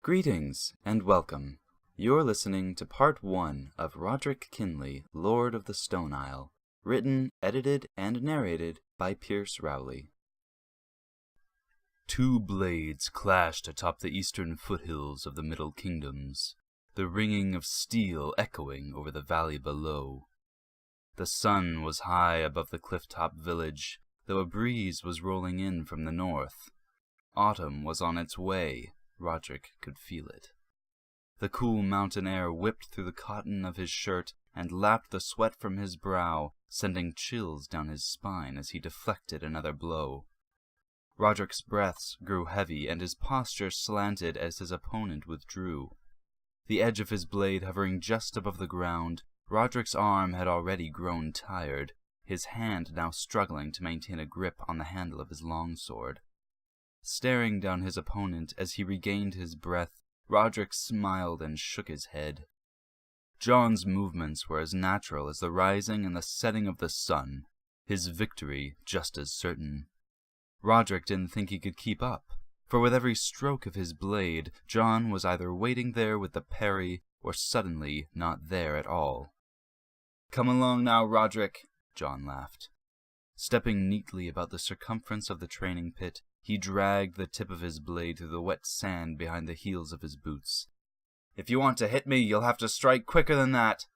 Greetings and welcome. You're listening to Part 1 of Roderick Kinley, Lord of the Stone Isle, written, edited, and narrated by Pierce Rowley. Two blades clashed atop the eastern foothills of the Middle Kingdoms, the ringing of steel echoing over the valley below. The sun was high above the cliff-top village, though a breeze was rolling in from the north. Autumn was on its way. Roderick could feel it. The cool mountain air whipped through the cotton of his shirt and lapped the sweat from his brow, sending chills down his spine as he deflected another blow. Roderick's breaths grew heavy and his posture slanted as his opponent withdrew. The edge of his blade hovering just above the ground, Roderick's arm had already grown tired, his hand now struggling to maintain a grip on the handle of his longsword. Staring down his opponent as he regained his breath, Roderick smiled and shook his head. John's movements were as natural as the rising and the setting of the sun, his victory just as certain. Roderick didn't think he could keep up, for with every stroke of his blade, John was either waiting there with the parry or suddenly not there at all. "Come along now, Roderick," John laughed. Stepping neatly about the circumference of the training pit, he dragged the tip of his blade through the wet sand behind the heels of his boots. "If you want to hit me, you'll have to strike quicker than that."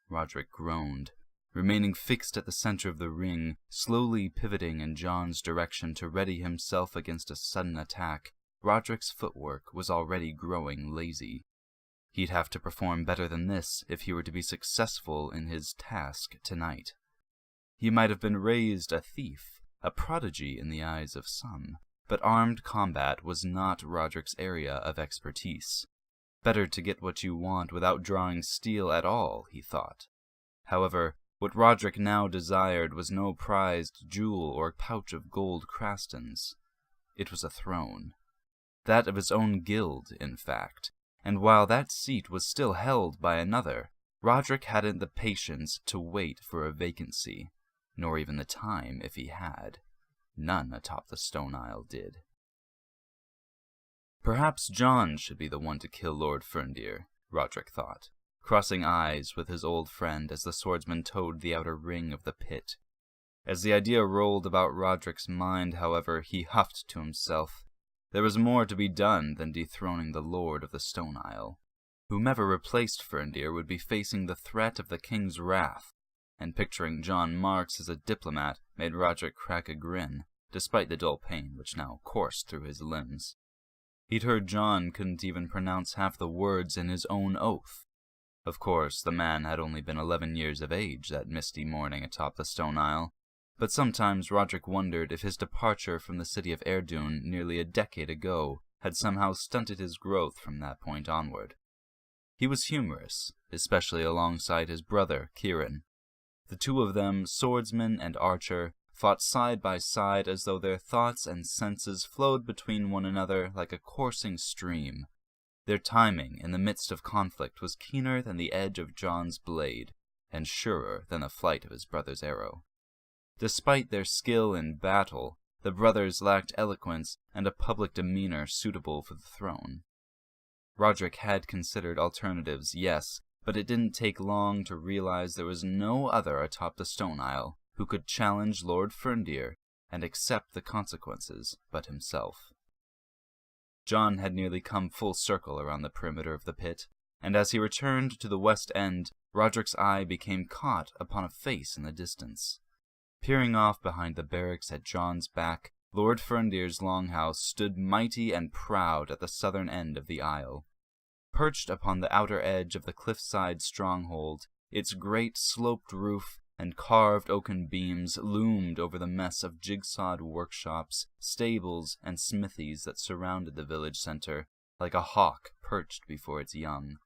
Roderick groaned, remaining fixed at the center of the ring, slowly pivoting in John's direction to ready himself against a sudden attack. Roderick's footwork was already growing lazy. He'd have to perform better than this if he were to be successful in his task tonight. He might have been raised a thief, a prodigy in the eyes of some, but armed combat was not Roderick's area of expertise. Better to get what you want without drawing steel at all, he thought. However, what Roderick now desired was no prized jewel or pouch of gold crastons. It was a throne. That of his own guild, in fact, and while that seat was still held by another, Roderick hadn't the patience to wait for a vacancy. Nor even the time if he had. None atop the Stone Isle did. Perhaps John should be the one to kill Lord Ferndeer, Roderick thought, crossing eyes with his old friend as the swordsman towed the outer ring of the pit. As the idea rolled about Roderick's mind, however, he huffed to himself. There was more to be done than dethroning the Lord of the Stone Isle. Whomever replaced Ferndeer would be facing the threat of the king's wrath, and picturing John Marks as a diplomat made Roderick crack a grin, despite the dull pain which now coursed through his limbs. He'd heard John couldn't even pronounce half the words in his own oath. Of course, the man had only been 11 years of age that misty morning atop the Stone Isle, but sometimes Roderick wondered if his departure from the city of Eirdun nearly a decade ago had somehow stunted his growth from that point onward. He was humorous, especially alongside his brother, Kieran. The two of them, swordsman and archer, fought side by side as though their thoughts and senses flowed between one another like a coursing stream. Their timing in the midst of conflict was keener than the edge of John's blade, and surer than the flight of his brother's arrow. Despite their skill in battle, the brothers lacked eloquence and a public demeanor suitable for the throne. Roderick had considered alternatives, yes, but it didn't take long to realize there was no other atop the Stone Isle who could challenge Lord Ferndeer and accept the consequences but himself. John had nearly come full circle around the perimeter of the pit, and as he returned to the west end, Roderick's eye became caught upon a face in the distance. Peering off behind the barracks at John's back, Lord Ferndeer's longhouse stood mighty and proud at the southern end of the isle. Perched upon the outer edge of the cliffside stronghold, its great sloped roof and carved oaken beams loomed over the mess of jigsawed workshops, stables, and smithies that surrounded the village center, like a hawk perched before its young.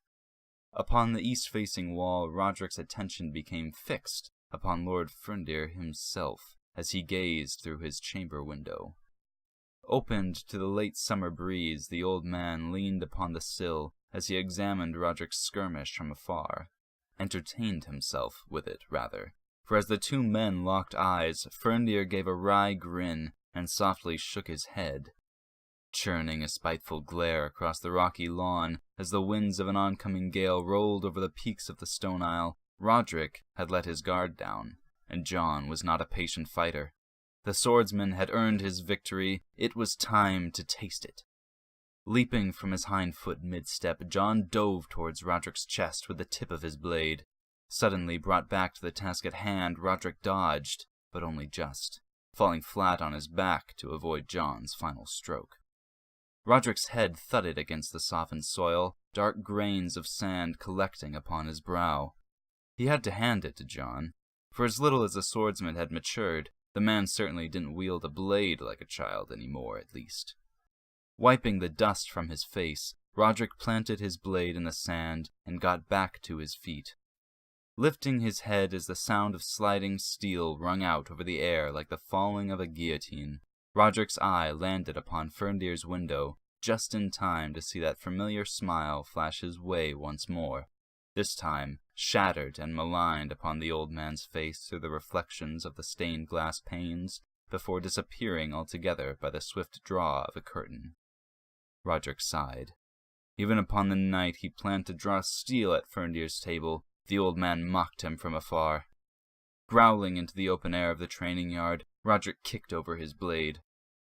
Upon the east-facing wall, Roderick's attention became fixed upon Lord Ferndeer himself as he gazed through his chamber window. Opened to the late summer breeze, the old man leaned upon the sill as he examined Roderick's skirmish from afar. Entertained himself with it, rather, for as the two men locked eyes, Ferndeer gave a wry grin and softly shook his head. churning a spiteful glare across the rocky lawn as the winds of an oncoming gale rolled over the peaks of the stone isle. Roderick had let his guard down, and John was not a patient fighter. The swordsman had earned his victory. It was time to taste it. Leaping from his hind foot mid-step, John dove towards Roderick's chest with the tip of his blade. Suddenly brought back to the task at hand, Roderick dodged, but only just, falling flat on his back to avoid John's final stroke. Roderick's head thudded against the softened soil, dark grains of sand collecting upon his brow. He had to hand it to John. For as little as the swordsman had matured, the man certainly didn't wield a blade like a child anymore, at least. Wiping the dust from his face, Roderick planted his blade in the sand and got back to his feet. Lifting his head as the sound of sliding steel rung out over the air like the falling of a guillotine, Roderick's eye landed upon Ferndeer's window just in time to see that familiar smile flash his way once more, this time shattered and maligned upon the old man's face through the reflections of the stained glass panes, before disappearing altogether by the swift draw of a curtain. Roderick sighed. Even upon the night he planned to draw steel at Ferndeer's table, the old man mocked him from afar. Growling into the open air of the training yard, Roderick kicked over his blade.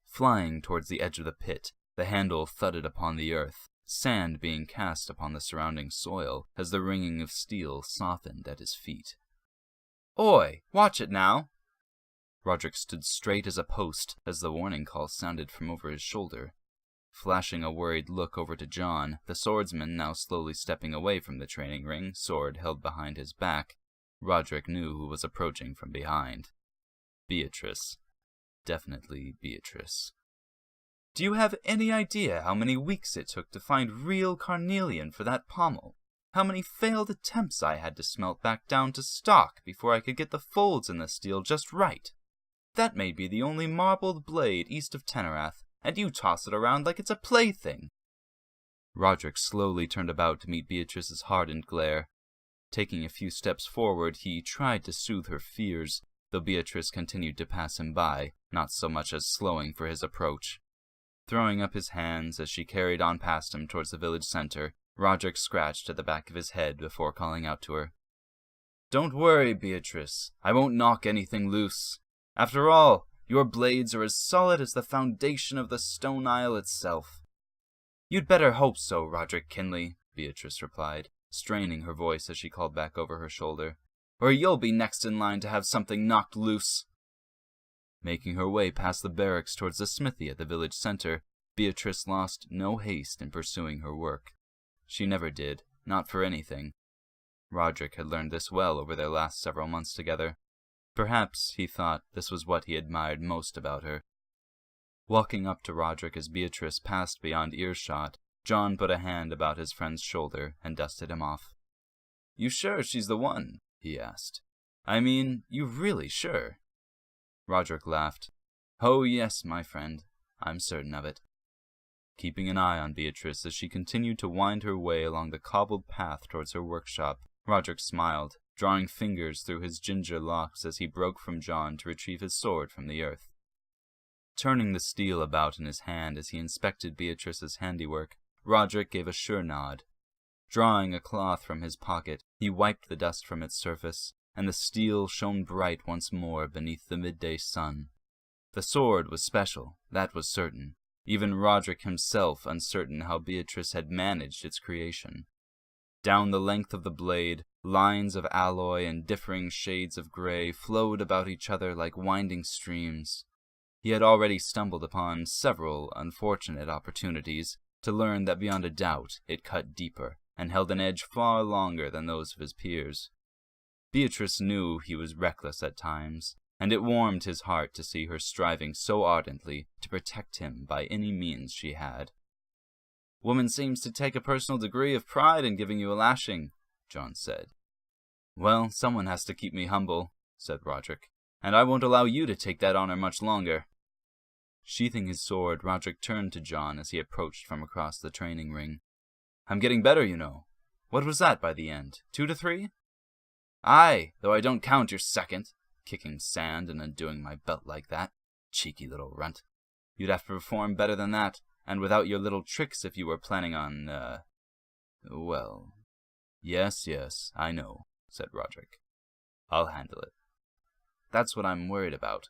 Flying towards the edge of the pit, the handle thudded upon the earth, sand being cast upon the surrounding soil as the ringing of steel softened at his feet. "Oi, watch it now!" Roderick stood straight as a post as the warning call sounded from over his shoulder. Flashing a worried look over to John, the swordsman now slowly stepping away from the training ring, sword held behind his back, Roderick knew who was approaching from behind. Beatrice. Definitely Beatrice. "Do you have any idea how many weeks it took to find real carnelian for that pommel? How many failed attempts I had to smelt back down to stock before I could get the folds in the steel just right? That may be the only marbled blade east of Tenerath, and you toss it around like it's a plaything." Roderick slowly turned about to meet Beatrice's hardened glare. Taking a few steps forward, he tried to soothe her fears, though Beatrice continued to pass him by, not so much as slowing for his approach. Throwing up his hands as she carried on past him towards the village center, Roderick scratched at the back of his head before calling out to her. "Don't worry, Beatrice. I won't knock anything loose. After all, your blades are as solid as the foundation of the stone isle itself." "You'd better hope so, Roderick Kinley," Beatrice replied, straining her voice as she called back over her shoulder, "or you'll be next in line to have something knocked loose." Making her way past the barracks towards the smithy at the village center, Beatrice lost no haste in pursuing her work. She never did, not for anything. Roderick had learned this well over their last several months together. Perhaps, he thought, this was what he admired most about her. Walking up to Roderick as Beatrice passed beyond earshot, John put a hand about his friend's shoulder and dusted him off. "You sure she's the one?" he asked. "I mean, you really sure?" Roderick laughed. "Oh, yes, my friend. I'm certain of it." Keeping an eye on Beatrice as she continued to wind her way along the cobbled path towards her workshop, Roderick smiled, drawing fingers through his ginger locks as he broke from John to retrieve his sword from the earth. Turning the steel about in his hand as he inspected Beatrice's handiwork, Roderick gave a sure nod. Drawing a cloth from his pocket, he wiped the dust from its surface, and the steel shone bright once more beneath the midday sun. The sword was special, that was certain, even Roderick himself uncertain how Beatrice had managed its creation. Down the length of the blade, lines of alloy and differing shades of gray flowed about each other like winding streams. He had already stumbled upon several unfortunate opportunities to learn that beyond a doubt it cut deeper and held an edge far longer than those of his peers. Beatrice knew he was reckless at times, and it warmed his heart to see her striving so ardently to protect him by any means she had. "Woman seems to take a personal degree of pride in giving you a lashing," John said. "Well, someone has to keep me humble," said Roderick, "and I won't allow you to take that honor much longer." Sheathing his sword, Roderick turned to John as he approached from across the training ring. "I'm getting better, you know. What was that by the end? 2 to 3? "Aye, though I don't count your second. Kicking sand and undoing my belt like that. Cheeky little runt. You'd have to perform better than that, and without your little tricks if you were planning on, well... Yes, I know, said Roderick. I'll handle it. That's what I'm worried about.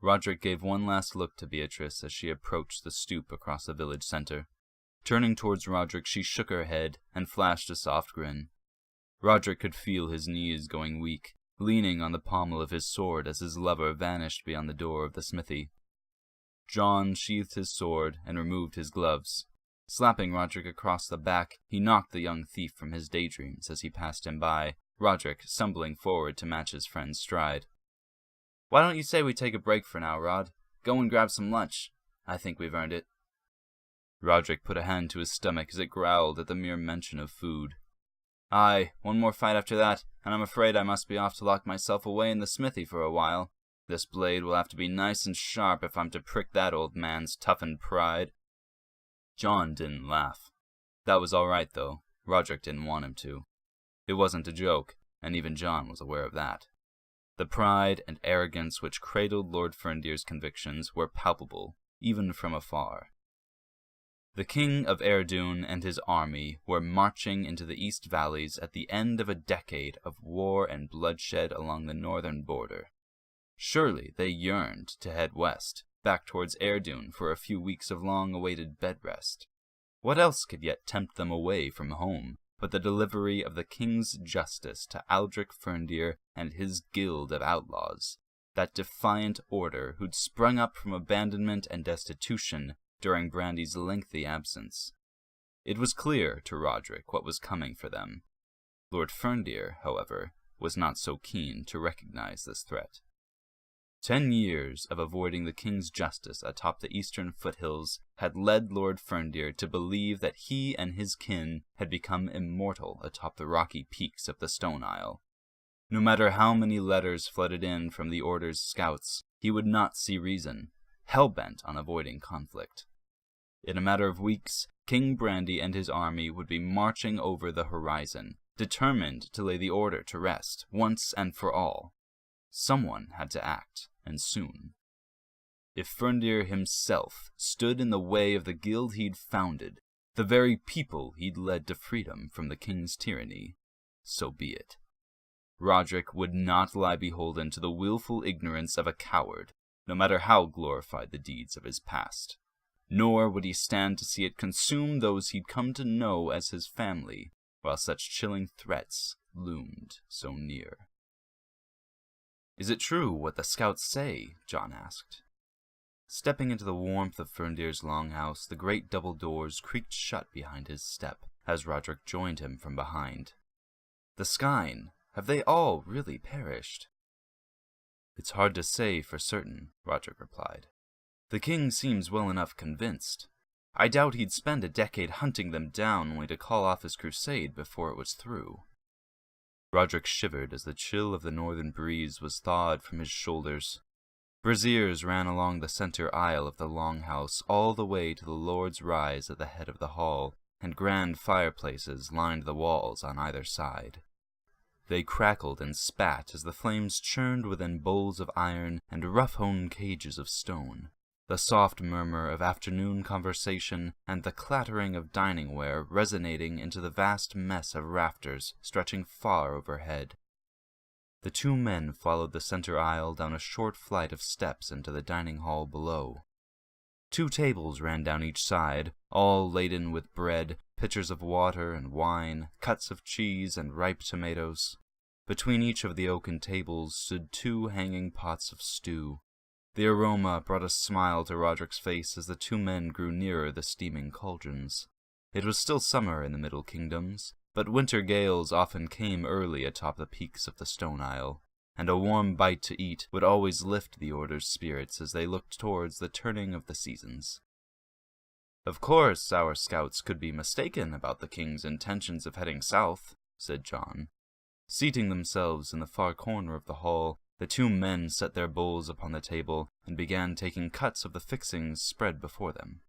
Roderick gave one last look to Beatrice as she approached the stoop across the village center. Turning towards Roderick, she shook her head and flashed a soft grin. Roderick could feel his knees going weak, leaning on the pommel of his sword as his lover vanished beyond the door of the smithy. John sheathed his sword and removed his gloves. Slapping Roderick across the back, he knocked the young thief from his daydreams as he passed him by, Roderick stumbling forward to match his friend's stride. Why don't you say we take a break for now, Rod? Go and grab some lunch. I think we've earned it. Roderick put a hand to his stomach as it growled at the mere mention of food. Aye, one more fight after that, and I'm afraid I must be off to lock myself away in the smithy for a while. This blade will have to be nice and sharp if I'm to prick that old man's toughened pride. John didn't laugh. That was all right, though. Roderick didn't want him to. It wasn't a joke, and even John was aware of that. The pride and arrogance which cradled Lord Ferndeer's convictions were palpable, even from afar. The king of Eirdun and his army were marching into the East Valleys at the end of a decade of war and bloodshed along the northern border. Surely they yearned to head west, back towards Eirdun for a few weeks of long-awaited bed rest. What else could yet tempt them away from home but the delivery of the king's justice to Aldrich Ferndeer and his guild of outlaws, that defiant order who'd sprung up from abandonment and destitution during Brandy's lengthy absence? It was clear to Roderick what was coming for them. Lord Ferndeer, however, was not so keen to recognize this threat. 10 years of avoiding the king's justice atop the eastern foothills had led Lord Ferndeer to believe that he and his kin had become immortal atop the rocky peaks of the Stone Isle. No matter how many letters flooded in from the Order's scouts, he would not see reason, hell-bent on avoiding conflict. In a matter of weeks, King Brandy and his army would be marching over the horizon, determined to lay the Order to rest, once and for all. Someone had to act, and soon. If Ferndeer himself stood in the way of the guild he'd founded, the very people he'd led to freedom from the king's tyranny, so be it. Roderick would not lie beholden to the willful ignorance of a coward, no matter how glorified the deeds of his past. Nor would he stand to see it consume those he'd come to know as his family, while such chilling threats loomed so near. Is it true what the scouts say? John asked. Stepping into the warmth of Ferndeer's longhouse, the great double doors creaked shut behind his step as Roderick joined him from behind. The Skyn, have they all really perished? It's hard to say for certain, Roderick replied. The king seems well enough convinced. I doubt he'd spend a decade hunting them down only to call off his crusade before it was through. Roderick shivered as the chill of the northern breeze was thawed from his shoulders. Braziers ran along the center aisle of the longhouse all the way to the Lord's Rise at the head of the hall, and grand fireplaces lined the walls on either side. They crackled and spat as the flames churned within bowls of iron and rough-hewn cages of stone. The soft murmur of afternoon conversation and the clattering of dining-ware resonating into the vast mess of rafters stretching far overhead. The two men followed the center aisle down a short flight of steps into the dining hall below. 2 tables ran down each side, all laden with bread, pitchers of water and wine, cuts of cheese and ripe tomatoes. Between each of the oaken tables stood 2 hanging pots of stew. The aroma brought a smile to Roderick's face as the 2 men grew nearer the steaming cauldrons. It was still summer in the Middle Kingdoms, but winter gales often came early atop the peaks of the Stone Isle, and a warm bite to eat would always lift the Order's spirits as they looked towards the turning of the seasons. Of course, our scouts could be mistaken about the king's intentions of heading south, said John. Seating themselves in the far corner of the hall, the 2 men set their bowls upon the table and began taking cuts of the fixings spread before them.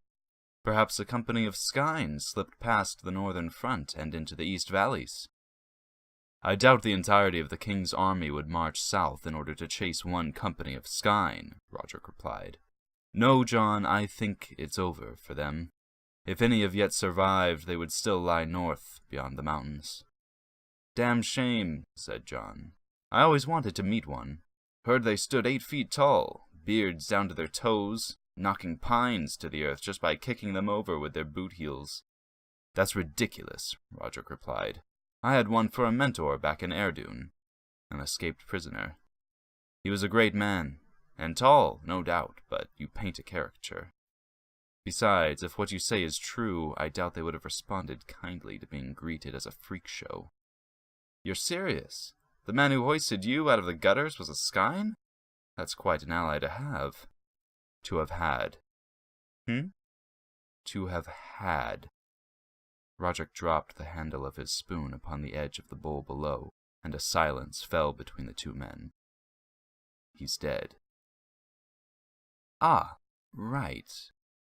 Perhaps a company of Skyn slipped past the northern front and into the East Valleys. I doubt the entirety of the king's army would march south in order to chase one company of Skyn, Roderick replied. No, John, I think it's over for them. If any have yet survived, they would still lie north, beyond the mountains. Damn shame, said John. I always wanted to meet one. Heard they stood 8 feet tall, beards down to their toes, knocking pines to the earth just by kicking them over with their boot heels. That's ridiculous, Roderick replied. I had one for a mentor back in Eirdun, an escaped prisoner. He was a great man, and tall, no doubt, but you paint a caricature. Besides, if what you say is true, I doubt they would have responded kindly to being greeted as a freak show. You're serious? The man who hoisted you out of the gutters was a Skyne? That's quite an ally to have. To have had. To have had. Roderick dropped the handle of his spoon upon the edge of the bowl below, and a silence fell between the two men. He's dead. Ah, right.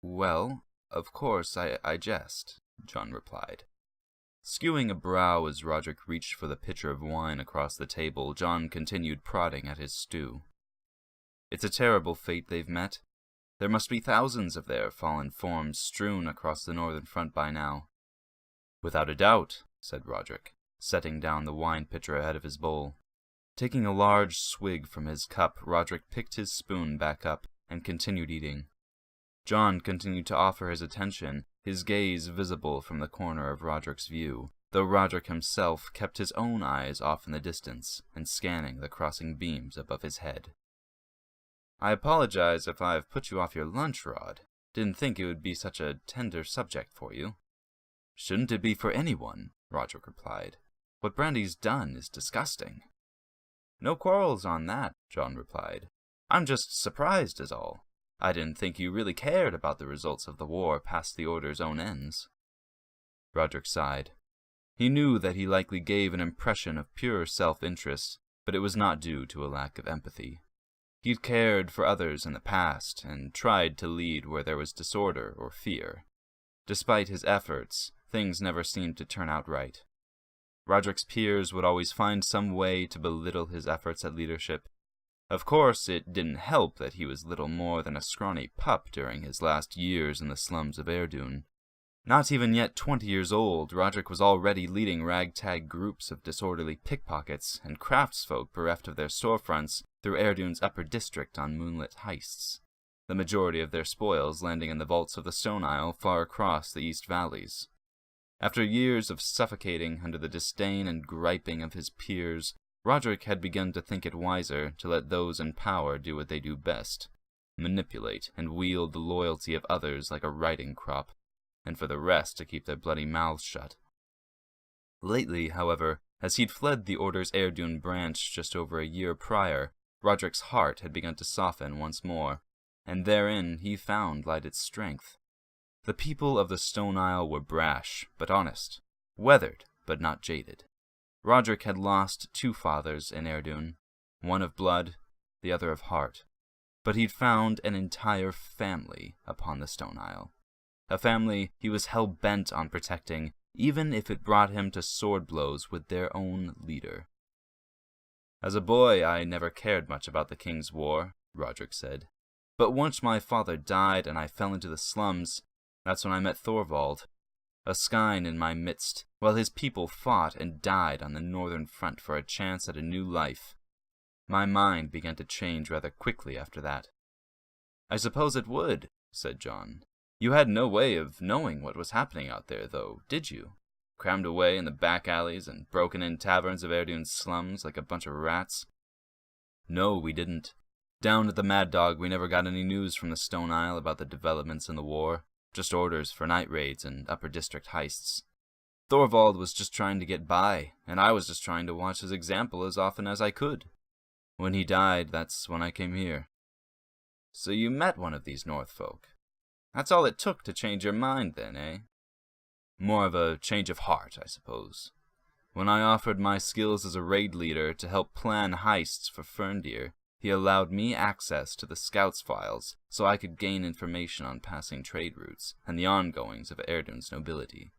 Well, of course, I jest, John replied. Skewing a brow as Roderick reached for the pitcher of wine across the table, John continued prodding at his stew. It's a terrible fate they've met. There must be thousands of their fallen forms strewn across the northern front by now. Without a doubt, said Roderick, setting down the wine pitcher ahead of his bowl. Taking a large swig from his cup, Roderick picked his spoon back up and continued eating. John continued to offer his attention, his gaze visible from the corner of Roderick's view, though Roderick himself kept his own eyes off in the distance and scanning the crossing beams above his head. I apologize if I've put you off your lunch, Rod. Didn't think it would be such a tender subject for you. Shouldn't it be for anyone? Roderick replied. What Brandy's done is disgusting. No quarrels on that, John replied. I'm just surprised is all. I didn't think you really cared about the results of the war past the Order's own ends. Roderick sighed. He knew that he likely gave an impression of pure self-interest, but it was not due to a lack of empathy. He'd cared for others in the past, and tried to lead where there was disorder or fear. Despite his efforts, things never seemed to turn out right. Roderick's peers would always find some way to belittle his efforts at leadership. Of course, it didn't help that he was little more than a scrawny pup during his last years in the slums of Eirdun. Not even yet 20 years old, Roderick was already leading ragtag groups of disorderly pickpockets and craftsfolk bereft of their storefronts through Eirdun's upper district on moonlit heists, the majority of their spoils landing in the vaults of the Stone Isle far across the East Valleys. After years of suffocating under the disdain and griping of his peers, Roderick had begun to think it wiser to let those in power do what they do best, manipulate and wield the loyalty of others like a riding crop, and for the rest to keep their bloody mouths shut. Lately, however, as he'd fled the Order's Eirdun branch just over a year prior, Roderick's heart had begun to soften once more, and therein he found light its strength. The people of the Stone Isle were brash, but honest, weathered, but not jaded. Roderick had lost 2 fathers in Eirdun, one of blood, the other of heart, but he'd found an entire family upon the Stone Isle. A family he was hell-bent on protecting, even if it brought him to sword blows with their own leader. As a boy, I never cared much about the King's War, Roderick said. But once my father died and I fell into the slums, that's when I met Thorvald, a Skyne in my midst, while his people fought and died on the northern front for a chance at a new life. My mind began to change rather quickly after that. I suppose it would, said John. You had no way of knowing what was happening out there, though, did you? Crammed away in the back alleys and broken-in taverns of Eirdun's slums like a bunch of rats? No, we didn't. Down at the Mad Dog, we never got any news from the Stone Isle about the developments in the war. Just orders for night raids and upper district heists. Thorvald was just trying to get by, and I was just trying to watch his example as often as I could. When he died, that's when I came here. So you met one of these North folk. That's all it took to change your mind then, eh? More of a change of heart, I suppose. When I offered my skills as a raid leader to help plan heists for Ferndir, he allowed me access to the Scouts files so I could gain information on passing trade routes and the ongoings of Eirdun's nobility.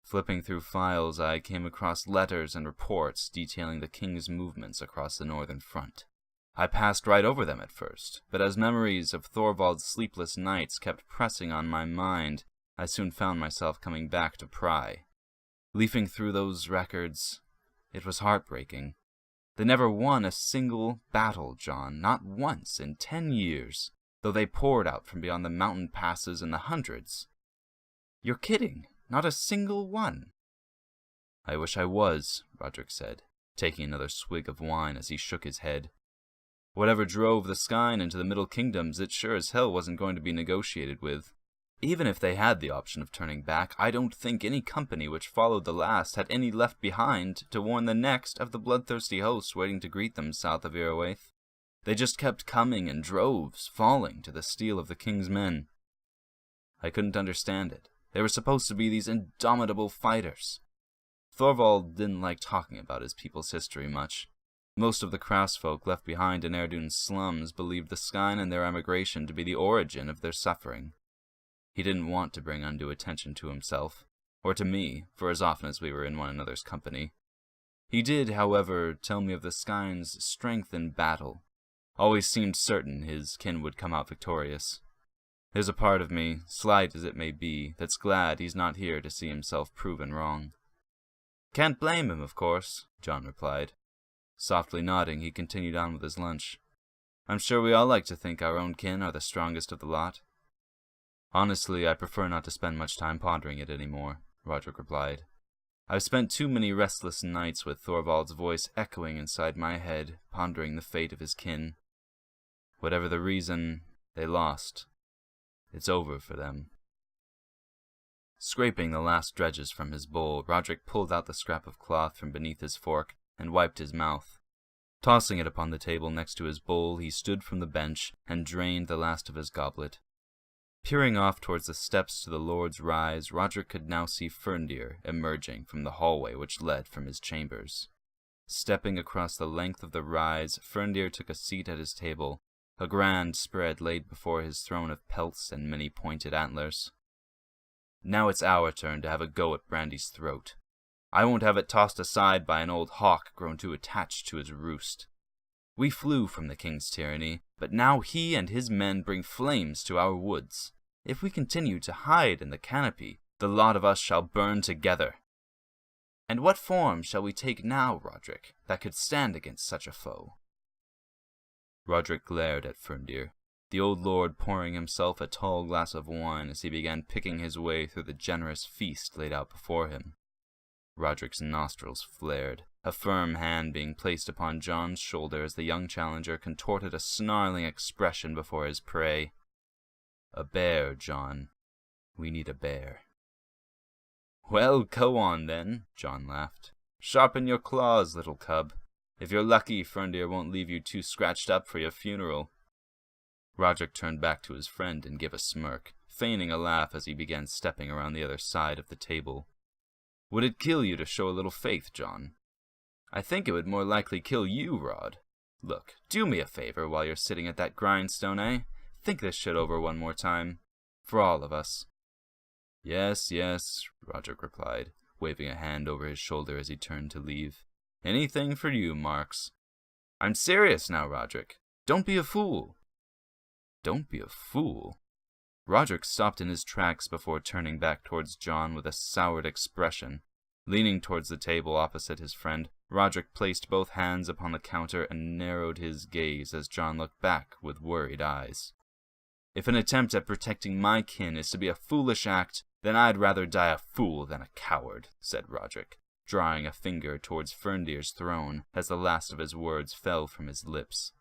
Flipping through files, I came across letters and reports detailing the king's movements across the northern front. I passed right over them at first, but as memories of Thorvald's sleepless nights kept pressing on my mind, I soon found myself coming back to pry. Leafing through those records, it was heartbreaking. They never won a single battle, John, not once in 10 years, though they poured out from beyond the mountain passes in the hundreds. You're kidding, not a single one. I wish I was, Roderick said, taking another swig of wine as he shook his head. Whatever drove the Skyne into the Middle Kingdoms, it sure as hell wasn't going to be negotiated with. Even if they had the option of turning back, I don't think any company which followed the last had any left behind to warn the next of the bloodthirsty hosts waiting to greet them south of Irowaith. They just kept coming in droves, falling to the steel of the king's men. I couldn't understand it. They were supposed to be these indomitable fighters. Thorvald didn't like talking about his people's history much. Most of the craftsfolk left behind in Eirdun's slums believed the Skyne and their emigration to be the origin of their suffering. He didn't want to bring undue attention to himself, or to me, for as often as we were in one another's company. He did, however, tell me of the Skyne's strength in battle. Always seemed certain his kin would come out victorious. There's a part of me, slight as it may be, that's glad he's not here to see himself proven wrong. Can't blame him, of course, John replied. Softly nodding, he continued on with his lunch. I'm sure we all like to think our own kin are the strongest of the lot. Honestly, I prefer not to spend much time pondering it anymore, Roderick replied. I've spent too many restless nights with Thorvald's voice echoing inside my head, pondering the fate of his kin. Whatever the reason, they lost. It's over for them. Scraping the last dredges from his bowl, Roderick pulled out the scrap of cloth from beneath his fork and wiped his mouth. Tossing it upon the table next to his bowl, he stood from the bench and drained the last of his goblet. Peering off towards the steps to the Lord's Rise, Roderick could now see Ferndeer emerging from the hallway which led from his chambers. Stepping across the length of the rise, Ferndeer took a seat at his table, a grand spread laid before his throne of pelts and many pointed antlers. Now it's our turn to have a go at Brandy's throat. I won't have it tossed aside by an old hawk grown too attached to his roost. We flew from the king's tyranny, but now he and his men bring flames to our woods. If we continue to hide in the canopy, the lot of us shall burn together. And what form shall we take now, Roderick, that could stand against such a foe? Roderick glared at Ferndeer, the old lord pouring himself a tall glass of wine as he began picking his way through the generous feast laid out before him. Roderick's nostrils flared, a firm hand being placed upon John's shoulder as the young challenger contorted a snarling expression before his prey. A bear, John. We need a bear. Well, go on then, John laughed. Sharpen your claws, little cub. If you're lucky, Ferndeer won't leave you too scratched up for your funeral. Roderick turned back to his friend and gave a smirk, feigning a laugh as he began stepping around the other side of the table. Would it kill you to show a little faith, John? I think it would more likely kill you, Rod. Look, do me a favor while you're sitting at that grindstone, eh? Think this shit over one more time. For all of us. Yes, Roderick replied, waving a hand over his shoulder as he turned to leave. Anything for you, Marks. I'm serious now, Roderick. Don't be a fool. Don't be a fool? Roderick stopped in his tracks before turning back towards John with a soured expression. Leaning towards the table opposite his friend, Roderick placed both hands upon the counter and narrowed his gaze as John looked back with worried eyes. If an attempt at protecting my kin is to be a foolish act, then I'd rather die a fool than a coward, said Roderick, drawing a finger towards Ferndeer's throne as the last of his words fell from his lips.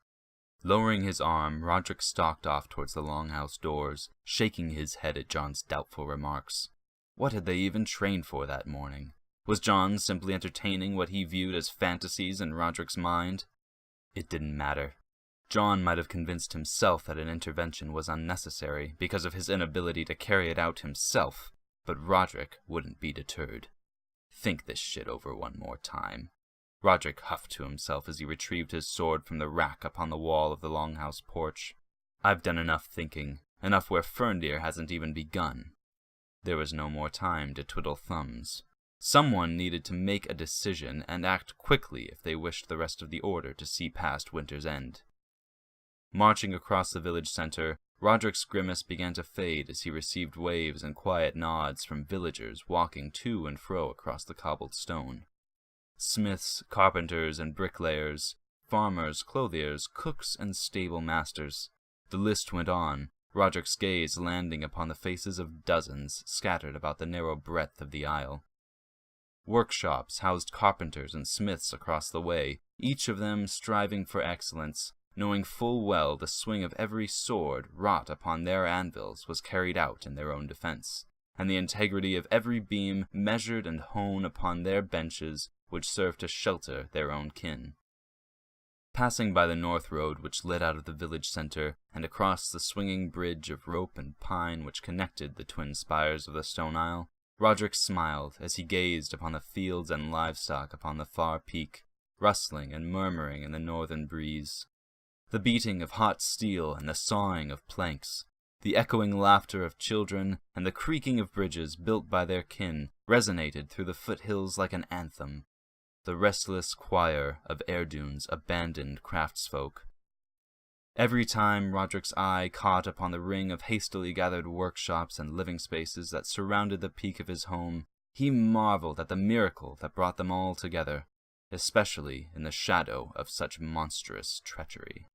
Lowering his arm, Roderick stalked off towards the longhouse doors, shaking his head at John's doubtful remarks. What had they even trained for that morning? Was John simply entertaining what he viewed as fantasies in Roderick's mind? It didn't matter. John might have convinced himself that an intervention was unnecessary because of his inability to carry it out himself, but Roderick wouldn't be deterred. Think this shit over one more time. Roderick huffed to himself as he retrieved his sword from the rack upon the wall of the longhouse porch. I've done enough thinking, enough where Ferndeer hasn't even begun. There was no more time to twiddle thumbs. Someone needed to make a decision and act quickly if they wished the rest of the Order to see past winter's end. Marching across the village center, Roderick's grimace began to fade as he received waves and quiet nods from villagers walking to and fro across the cobbled stone. Smiths, carpenters, and bricklayers, farmers, clothiers, cooks, and stable masters. The list went on, Roderick's gaze landing upon the faces of dozens scattered about the narrow breadth of the aisle. Workshops housed carpenters and smiths across the way, each of them striving for excellence, knowing full well the swing of every sword wrought upon their anvils was carried out in their own defense, and the integrity of every beam measured and hewn upon their benches would serve to shelter their own kin. Passing by the north road which led out of the village center, and across the swinging bridge of rope and pine which connected the twin spires of the stone isle, Roderick smiled as he gazed upon the fields and livestock upon the far peak, rustling and murmuring in the northern breeze. The beating of hot steel and the sawing of planks, the echoing laughter of children and the creaking of bridges built by their kin resonated through the foothills like an anthem, the restless choir of Eirdun's abandoned craftsfolk. Every time Roderick's eye caught upon the ring of hastily gathered workshops and living spaces that surrounded the peak of his home, he marveled at the miracle that brought them all together, especially in the shadow of such monstrous treachery.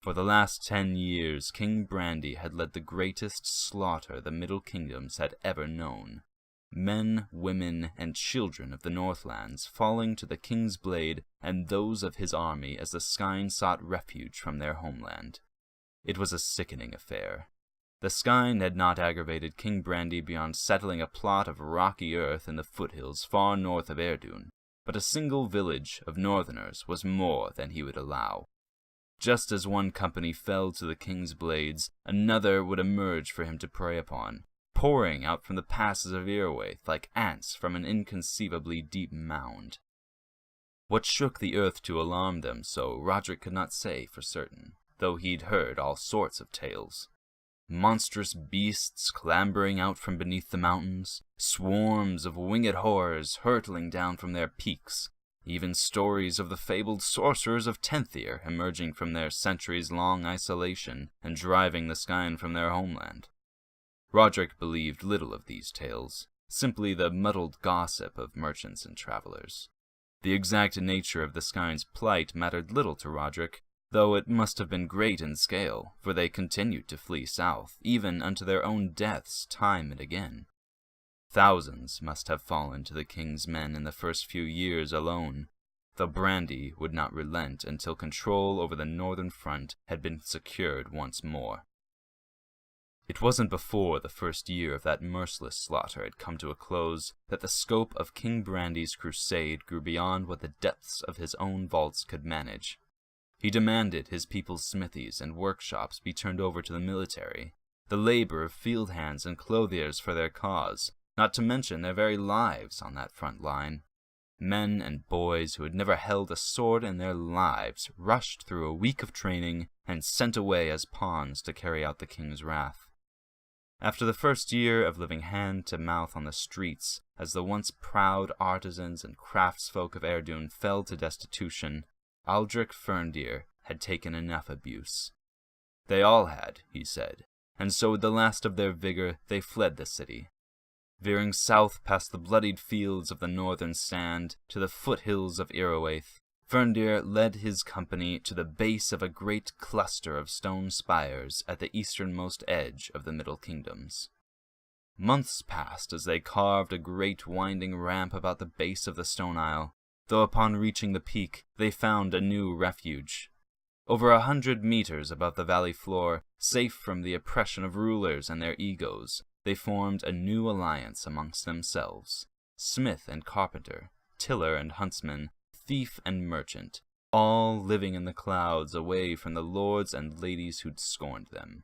For the last 10 years, King Brandy had led the greatest slaughter the Middle Kingdoms had ever known. Men, women, and children of the Northlands falling to the king's blade and those of his army as the Skyne sought refuge from their homeland. It was a sickening affair. The Skyne had not aggravated King Brandy beyond settling a plot of rocky earth in the foothills far north of Eirdun, but a single village of northerners was more than he would allow. Just as one company fell to the king's blades, another would emerge for him to prey upon, pouring out from the passes of Irowaith like ants from an inconceivably deep mound. What shook the earth to alarm them so, Roderick could not say for certain, though he'd heard all sorts of tales. Monstrous beasts clambering out from beneath the mountains, swarms of winged horrors hurtling down from their peaks, even stories of the fabled sorcerers of Tenthir emerging from their centuries-long isolation and driving the Skyne from their homeland. Roderick believed little of these tales, simply the muddled gossip of merchants and travelers. The exact nature of the Skyne's plight mattered little to Roderick, though it must have been great in scale, for they continued to flee south, even unto their own deaths time and again. Thousands must have fallen to the king's men in the first few years alone, though Brandy would not relent until control over the northern front had been secured once more. It wasn't before the first year of that merciless slaughter had come to a close that the scope of King Brandy's crusade grew beyond what the depths of his own vaults could manage. He demanded his people's smithies and workshops be turned over to the military, the labor of field hands and clothiers for their cause, not to mention their very lives on that front line. Men and boys who had never held a sword in their lives rushed through a week of training and sent away as pawns to carry out the king's wrath. After the first year of living hand to mouth on the streets, as the once proud artisans and craftsfolk of Eirdun fell to destitution, Aldrich Ferndeer had taken enough abuse. They all had, he said, and so with the last of their vigor they fled the city. Veering south past the bloodied fields of the northern sand to the foothills of Irowaith, Ferndeer led his company to the base of a great cluster of stone spires at the easternmost edge of the Middle Kingdoms. Months passed as they carved a great winding ramp about the base of the stone isle, though upon reaching the peak they found a new refuge. Over 100 meters above the valley floor, safe from the oppression of rulers and their egos, they formed a new alliance amongst themselves, smith and carpenter, tiller and huntsman, thief and merchant, all living in the clouds away from the lords and ladies who'd scorned them.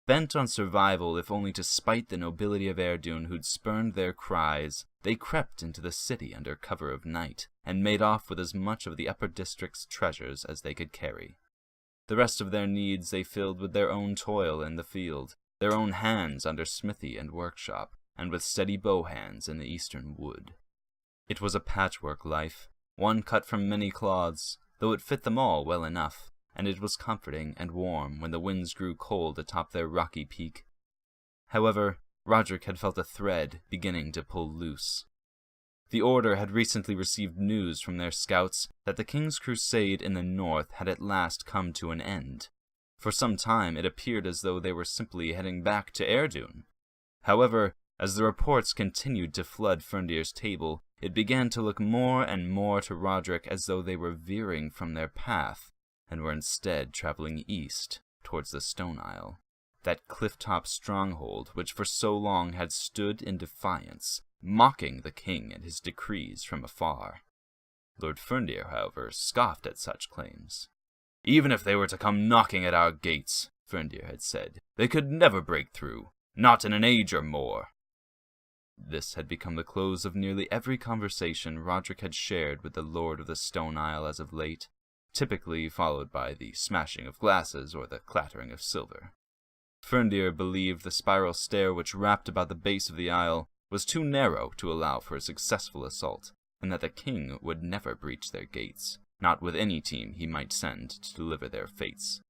Bent on survival if only to spite the nobility of Eirdun who'd spurned their cries, they crept into the city under cover of night, and made off with as much of the upper district's treasures as they could carry. The rest of their needs they filled with their own toil in the field, their own hands under smithy and workshop, and with steady bow hands in the eastern wood. It was a patchwork life, one cut from many cloths, though it fit them all well enough, and it was comforting and warm when the winds grew cold atop their rocky peak. However, Roderick had felt a thread beginning to pull loose. The Order had recently received news from their scouts that the King's crusade in the north had at last come to an end. For some time it appeared as though they were simply heading back to Eirdun. However, as the reports continued to flood Ferndir's table, it began to look more and more to Roderick as though they were veering from their path, and were instead traveling east towards the Stone Isle, that cliff-top stronghold which for so long had stood in defiance, mocking the king and his decrees from afar. Lord Ferndir, however, scoffed at such claims. "Even if they were to come knocking at our gates," Ferndir had said, "they could never break through, not in an age or more." This had become the close of nearly every conversation Roderick had shared with the Lord of the Stone Isle as of late, typically followed by the smashing of glasses or the clattering of silver. Ferndir believed the spiral stair which wrapped about the base of the isle was too narrow to allow for a successful assault, and that the king would never breach their gates, not with any team he might send to deliver their fates.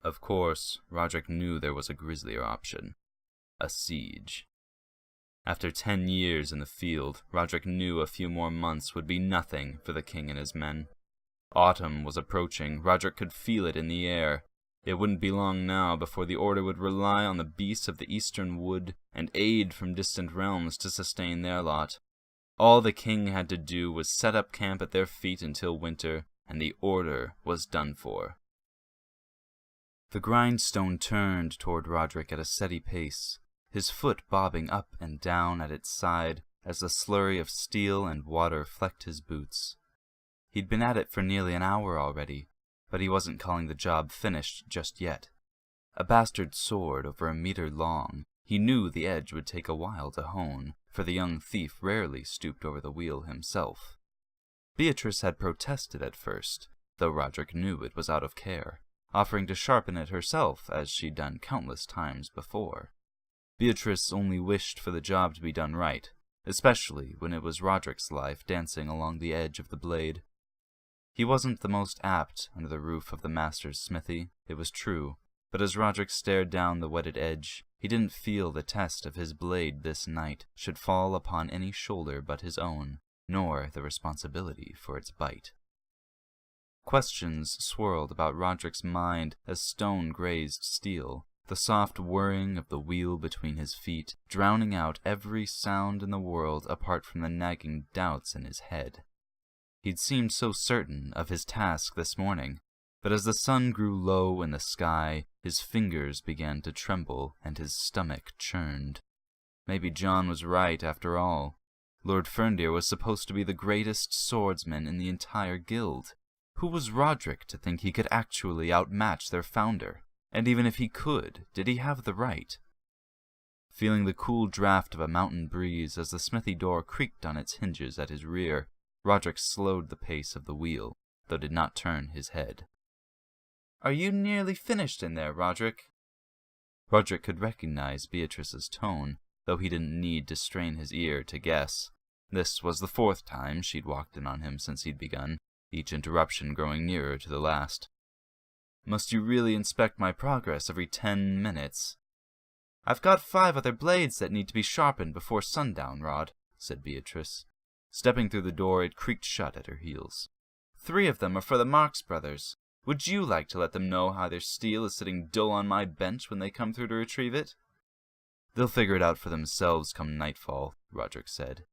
Of course, Roderick knew there was a grislier option: a siege. After 10 years in the field, Roderick knew a few more months would be nothing for the king and his men. Autumn was approaching. Roderick could feel it in the air. It wouldn't be long now before the Order would rely on the beasts of the eastern wood and aid from distant realms to sustain their lot. All the king had to do was set up camp at their feet until winter, and the Order was done for. The grindstone turned toward Roderick at a steady pace, his foot bobbing up and down at its side as the slurry of steel and water flecked his boots. He'd been at it for nearly an hour already, but he wasn't calling the job finished just yet. A bastard sword over 1 meter long, he knew the edge would take a while to hone, for the young thief rarely stooped over the wheel himself. Beatrice had protested at first, though Roderick knew it was out of care, offering to sharpen it herself as she'd done countless times before. Beatrice only wished for the job to be done right, especially when it was Roderick's life dancing along the edge of the blade. He wasn't the most apt under the roof of the master's smithy, it was true, but as Roderick stared down the whetted edge, he didn't feel the test of his blade this night should fall upon any shoulder but his own, nor the responsibility for its bite. Questions swirled about Roderick's mind as stone grazed steel, the soft whirring of the wheel between his feet drowning out every sound in the world apart from the nagging doubts in his head. He'd seemed so certain of his task this morning, but as the sun grew low in the sky, his fingers began to tremble and his stomach churned. Maybe John was right after all. Lord Ferndir was supposed to be the greatest swordsman in the entire guild. Who was Roderick to think he could actually outmatch their founder? And even if he could, did he have the right? Feeling the cool draft of a mountain breeze as the smithy door creaked on its hinges at his rear, Roderick slowed the pace of the wheel, though did not turn his head. "Are you nearly finished in there, Roderick?" Roderick could recognize Beatrice's tone, though he didn't need to strain his ear to guess. This was the 4th time she'd walked in on him since he'd begun, each interruption growing nearer to the last. "Must you really inspect my progress every 10 minutes? "I've got 5 other blades that need to be sharpened before sundown, Rod," said Beatrice. Stepping through the door, it creaked shut at her heels. 3 of them are for the Marx brothers. Would you like to let them know how their steel is sitting dull on my bench when they come through to retrieve it?" "They'll figure it out for themselves come nightfall," Roderick said.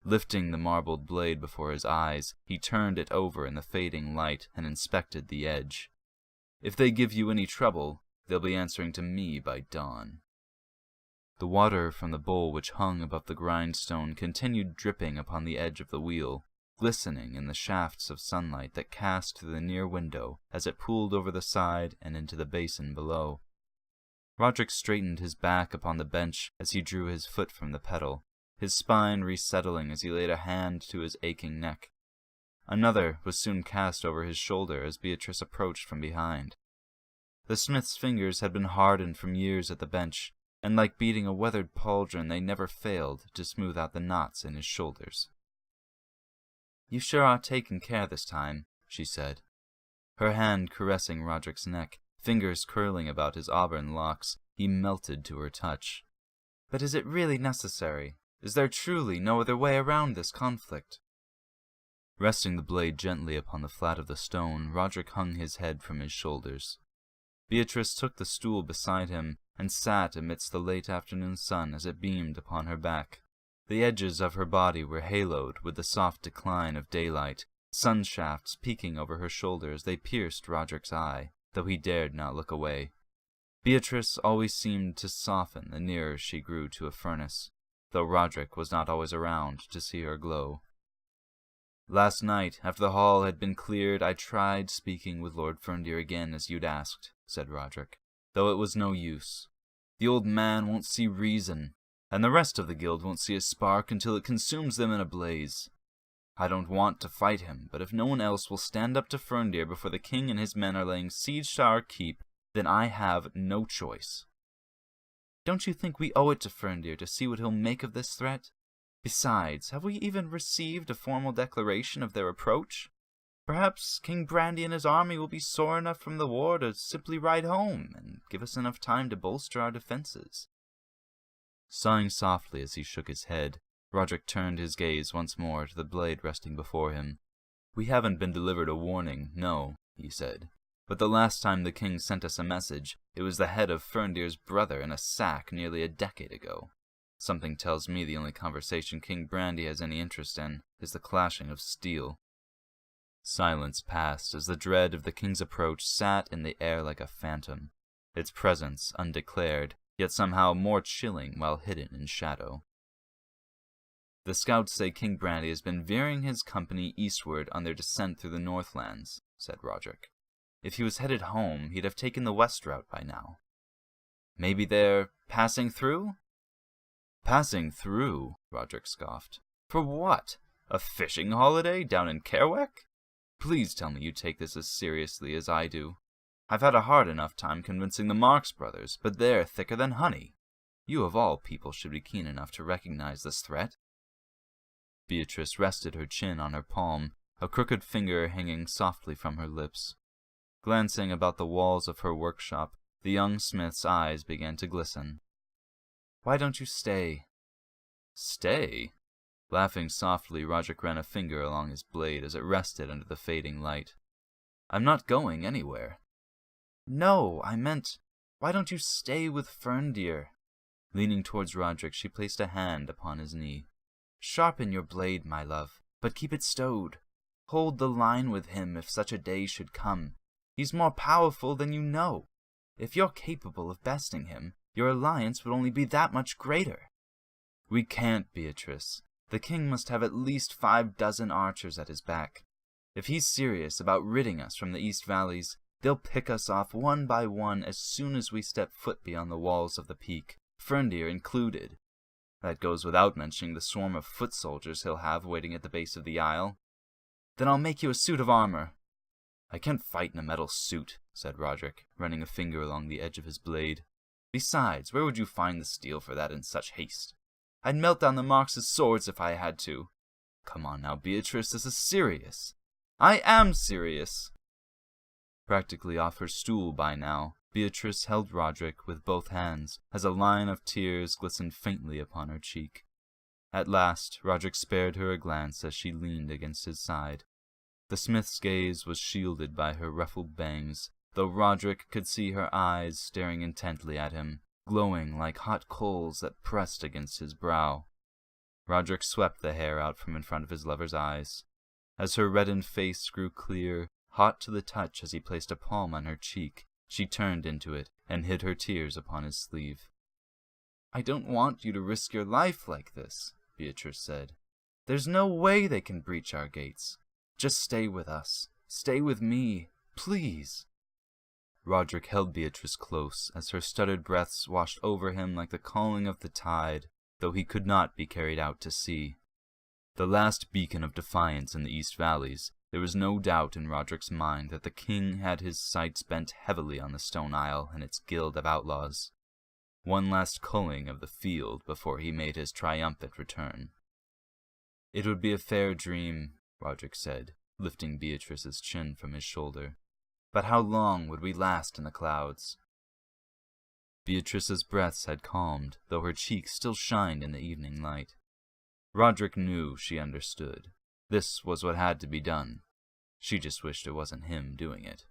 Lifting the marbled blade before his eyes, he turned it over in the fading light and inspected the edge. "If they give you any trouble, they'll be answering to me by dawn." The water from the bowl which hung above the grindstone continued dripping upon the edge of the wheel, glistening in the shafts of sunlight that cast through the near window as it pooled over the side and into the basin below. Roderick straightened his back upon the bench as he drew his foot from the pedal, his spine resettling as he laid a hand to his aching neck. Another was soon cast over his shoulder as Beatrice approached from behind. The smith's fingers had been hardened from years at the bench, and like beating a weathered pauldron they never failed to smooth out the knots in his shoulders. "You sure are taking care this time," she said. her hand caressing Roderick's neck, fingers curling about his auburn locks. He melted to her touch. "But is it really necessary? Is there truly no other way around this conflict?" Resting the blade gently upon the flat of the stone, Roderick hung his head from his shoulders. Beatrice took the stool beside him and sat amidst the late afternoon sun as it beamed upon her back. The edges of her body were haloed with the soft decline of daylight, sun shafts peeking over her shoulders. They pierced Roderick's eye, though he dared not look away. Beatrice always seemed to soften the nearer she grew to a furnace, though Roderick was not always around to see her glow. "Last night, after the hall had been cleared, I tried speaking with Lord Ferndeer again as you'd asked," said Roderick, "though it was no use. The old man won't see reason, and the rest of the guild won't see a spark until it consumes them in a blaze. I don't want to fight him, but if no one else will stand up to Ferndeer before the king and his men are laying siege to our keep, then I have no choice." "Don't you think we owe it to Ferndeer to see what he'll make of this threat? Besides, have we even received a formal declaration of their approach? Perhaps King Brandy and his army will be sore enough from the war to simply ride home and give us enough time to bolster our defenses." Sighing softly as he shook his head, Roderick turned his gaze once more to the blade resting before him. "We haven't been delivered a warning, no," he said. "But the last time the king sent us a message, it was the head of Ferndeer's brother in a sack nearly a decade ago. Something tells me the only conversation King Brandy has any interest in is the clashing of steel." Silence passed as the dread of the king's approach sat in the air like a phantom, its presence undeclared, yet somehow more chilling while hidden in shadow. "The scouts say King Brandy has been veering his company eastward on their descent through the Northlands," said Roderick. "If he was headed home, he'd have taken the west route by now." "Maybe they're passing through?" "Passing through?" Roderick scoffed. "For what? A fishing holiday down in Kerwick? Please tell me you take this as seriously as I do. I've had a hard enough time convincing the Marx brothers, but they're thicker than honey. You of all people should be keen enough to recognize this threat." Beatrice rested her chin on her palm, a crooked finger hanging softly from her lips. Glancing about the walls of her workshop, the young smith's eyes began to glisten. "Why don't you stay?" "Stay?" Laughing softly, Roderick ran a finger along his blade as it rested under the fading light. "I'm not going anywhere." "No, I meant, why don't you stay with Ferndeer?" Leaning towards Roderick, she placed a hand upon his knee. "Sharpen your blade, my love, but keep it stowed. Hold the line with him if such a day should come. He's more powerful than you know. If you're capable of besting him, your alliance would only be that much greater." "We can't, Beatrice. The king must have at least 6 archers at his back. If he's serious about ridding us from the East Valleys, they'll pick us off one by one as soon as we step foot beyond the walls of the peak, Ferndeer included. That goes without mentioning the swarm of foot soldiers he'll have waiting at the base of the isle. Then I'll make you a suit of armor." "I can't fight in a metal suit," said Roderick, running a finger along the edge of his blade. "Besides, where would you find the steel for that in such haste? I'd melt down the Marx's swords if I had to. Come on now, Beatrice, this is serious." "I am serious." Practically off her stool by now, Beatrice held Roderick with both hands, as a line of tears glistened faintly upon her cheek. At last, Roderick spared her a glance as she leaned against his side. The smith's gaze was shielded by her ruffled bangs, though Roderick could see her eyes staring intently at him, glowing like hot coals that pressed against his brow. Roderick swept the hair out from in front of his lover's eyes. As her reddened face grew clear, hot to the touch as he placed a palm on her cheek, she turned into it and hid her tears upon his sleeve. "I don't want you to risk your life like this," Beatrice said. "There's no way they can breach our gates. Just stay with us. Stay with me. Please." Roderick held Beatrice close as her stuttered breaths washed over him like the calling of the tide, though he could not be carried out to sea. The last beacon of defiance in the East Valleys, there was no doubt in Roderick's mind that the king had his sights bent heavily on the Stone Isle and its guild of outlaws. One last culling of the field before he made his triumphant return. "It would be a fair dream," Roderick said, lifting Beatrice's chin from his shoulder. But how long would we last in the clouds? Beatrice's breaths had calmed, though her cheeks still shined in the evening light. Roderick knew she understood. This was what had to be done. She just wished it wasn't him doing it.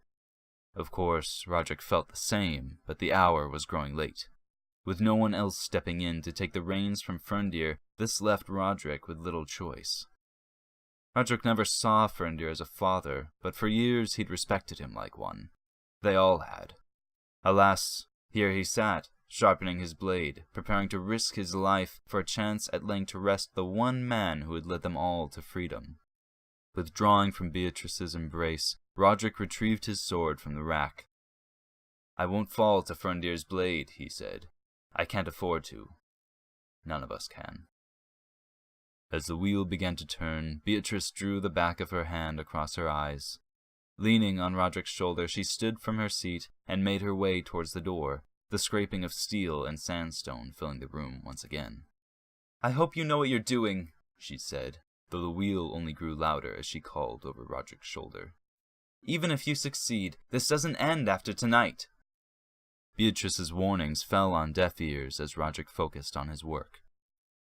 Of course, Roderick felt the same, but the hour was growing late. With no one else stepping in to take the reins from Ferndir, this left Roderick with little choice. Roderick never saw Ferndir as a father, but for years he'd respected him like one. They all had. Alas, here he sat, sharpening his blade, preparing to risk his life for a chance at laying to rest the one man who had led them all to freedom. Withdrawing from Beatrice's embrace, Roderick retrieved his sword from the rack. "I won't fall to Ferndir's blade," he said. "I can't afford to. None of us can." As the wheel began to turn, Beatrice drew the back of her hand across her eyes. Leaning on Roderick's shoulder, she stood from her seat and made her way towards the door, the scraping of steel and sandstone filling the room once again. "I hope you know what you're doing," she said, though the wheel only grew louder as she called over Roderick's shoulder. "Even if you succeed, this doesn't end after tonight." Beatrice's warnings fell on deaf ears as Roderick focused on his work.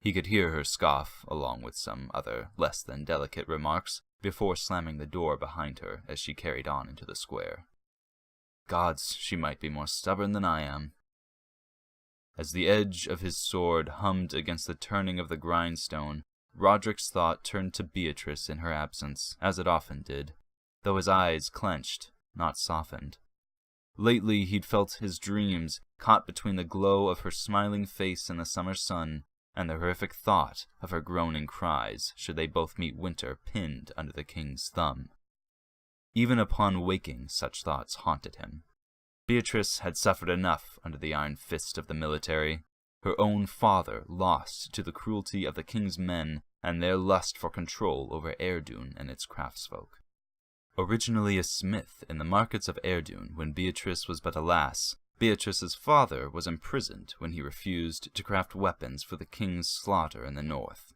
He could hear her scoff, along with some other less than delicate remarks, before slamming the door behind her as she carried on into the square. Gods, she might be more stubborn than I am. As the edge of his sword hummed against the turning of the grindstone, Roderick's thought turned to Beatrice in her absence, as it often did, though his eyes clenched, not softened. Lately he'd felt his dreams caught between the glow of her smiling face in the summer sun and the horrific thought of her groaning cries should they both meet winter pinned under the king's thumb. Even upon waking, such thoughts haunted him. Beatrice had suffered enough under the iron fist of the military, her own father lost to the cruelty of the king's men and their lust for control over Eirdun and its craftsfolk. Originally a smith in the markets of Eirdun when Beatrice was but a lass, Beatrice's father was imprisoned when he refused to craft weapons for the king's slaughter in the north.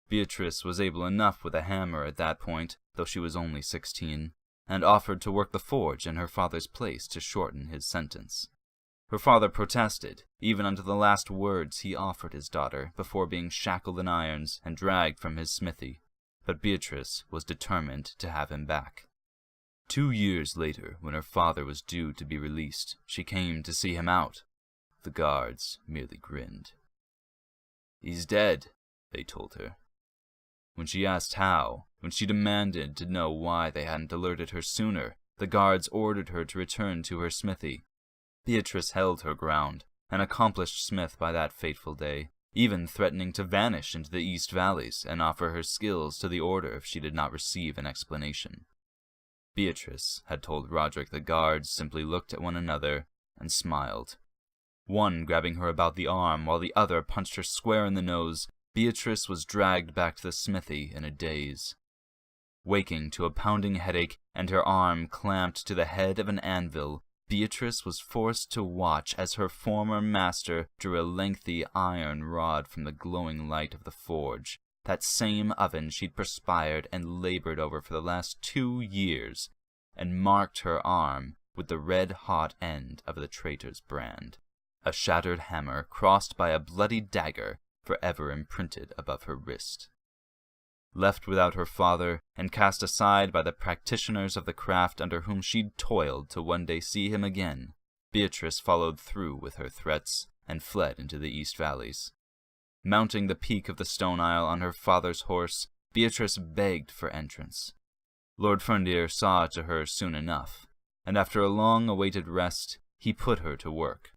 Beatrice was able enough with a hammer at that point, though she was only 16, and offered to work the forge in her father's place to shorten his sentence. Her father protested, even unto the last words he offered his daughter before being shackled in irons and dragged from his smithy, but Beatrice was determined to have him back. 2 years later, when her father was due to be released, she came to see him out. The guards merely grinned. "He's dead," they told her. When she asked how, when she demanded to know why they hadn't alerted her sooner, the guards ordered her to return to her smithy. Beatrice held her ground, an accomplished smith by that fateful day, even threatening to vanish into the East Valleys and offer her skills to the order if she did not receive an explanation. Beatrice had told Roderick the guards simply looked at one another and smiled. One grabbing her about the arm while the other punched her square in the nose, Beatrice was dragged back to the smithy in a daze. Waking to a pounding headache and her arm clamped to the head of an anvil, Beatrice was forced to watch as her former master drew a lengthy iron rod from the glowing light of the forge, that same oven she'd perspired and labored over for the last 2 years, and marked her arm with the red-hot end of the traitor's brand, a shattered hammer crossed by a bloody dagger forever imprinted above her wrist. Left without her father, and cast aside by the practitioners of the craft under whom she'd toiled to one day see him again, Beatrice followed through with her threats and fled into the East Valleys. Mounting the peak of the stone isle on her father's horse, Beatrice begged for entrance. Lord Ferndir saw to her soon enough, and after a long-awaited rest, he put her to work.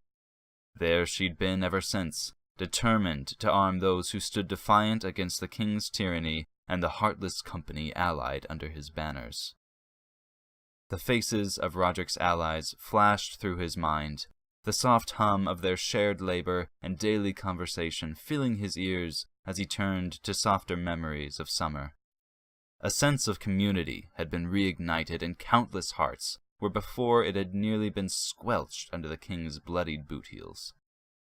There she'd been ever since, determined to arm those who stood defiant against the king's tyranny and the heartless company allied under his banners. The faces of Roderick's allies flashed through his mind, the soft hum of their shared labor and daily conversation filling his ears as he turned to softer memories of summer. A sense of community had been reignited in countless hearts, where before it had nearly been squelched under the king's bloodied boot heels.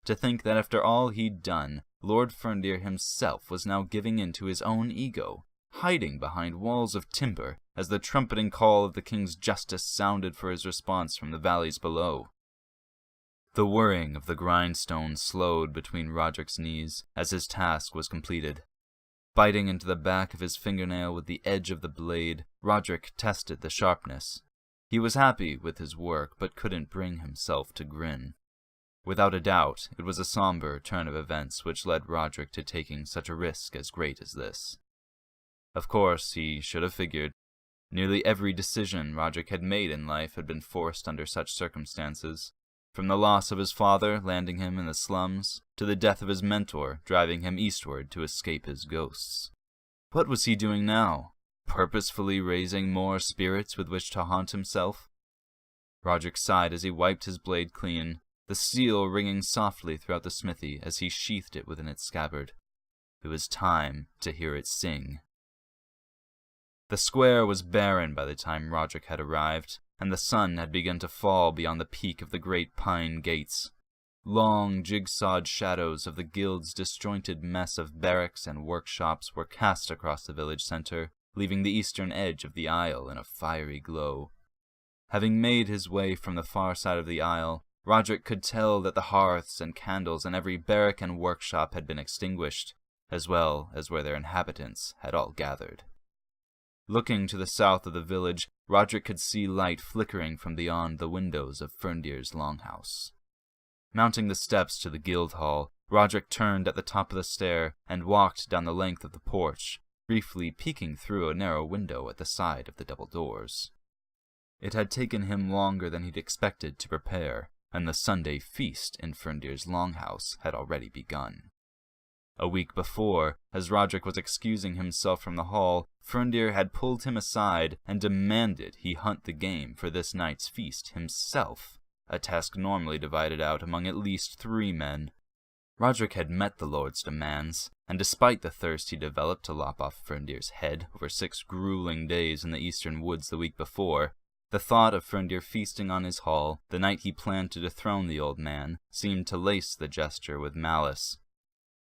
To think that after all he'd done, Lord Ferndir himself was now giving in to his own ego, hiding behind walls of timber as the trumpeting call of the king's justice sounded for his response from the valleys below. The whirring of the grindstone slowed between Roderick's knees as his task was completed. Biting into the back of his fingernail with the edge of the blade, Roderick tested the sharpness. He was happy with his work, but couldn't bring himself to grin. Without a doubt, it was a somber turn of events which led Roderick to taking such a risk as great as this. Of course, he should have figured. Nearly every decision Roderick had made in life had been forced under such circumstances. From the loss of his father landing him in the slums, to the death of his mentor driving him eastward to escape his ghosts. What was he doing now? Purposefully raising more spirits with which to haunt himself? Roderick sighed as he wiped his blade clean, the steel ringing softly throughout the smithy as he sheathed it within its scabbard. It was time to hear it sing. The square was barren by the time Roderick had arrived, and the sun had begun to fall beyond the peak of the great pine gates. Long, jigsawed shadows of the guild's disjointed mess of barracks and workshops were cast across the village center, leaving the eastern edge of the isle in a fiery glow. Having made his way from the far side of the isle, Roderick could tell that the hearths and candles in every barrack and workshop had been extinguished, as well as where their inhabitants had all gathered. Looking to the south of the village, Roderick could see light flickering from beyond the windows of Ferndeer's longhouse. Mounting the steps to the guild hall, Roderick turned at the top of the stair and walked down the length of the porch, briefly peeking through a narrow window at the side of the double doors. It had taken him longer than he'd expected to prepare, and the Sunday feast in Ferndeer's longhouse had already begun. A week before, as Roderick was excusing himself from the hall, Ferndeer had pulled him aside and demanded he hunt the game for this night's feast himself, a task normally divided out among at least 3 men. Roderick had met the Lord's demands, and despite the thirst he developed to lop off Ferndeer's head over 6 grueling days in the eastern woods the week before, the thought of Ferndeer feasting on his hall, the night he planned to dethrone the old man, seemed to lace the gesture with malice.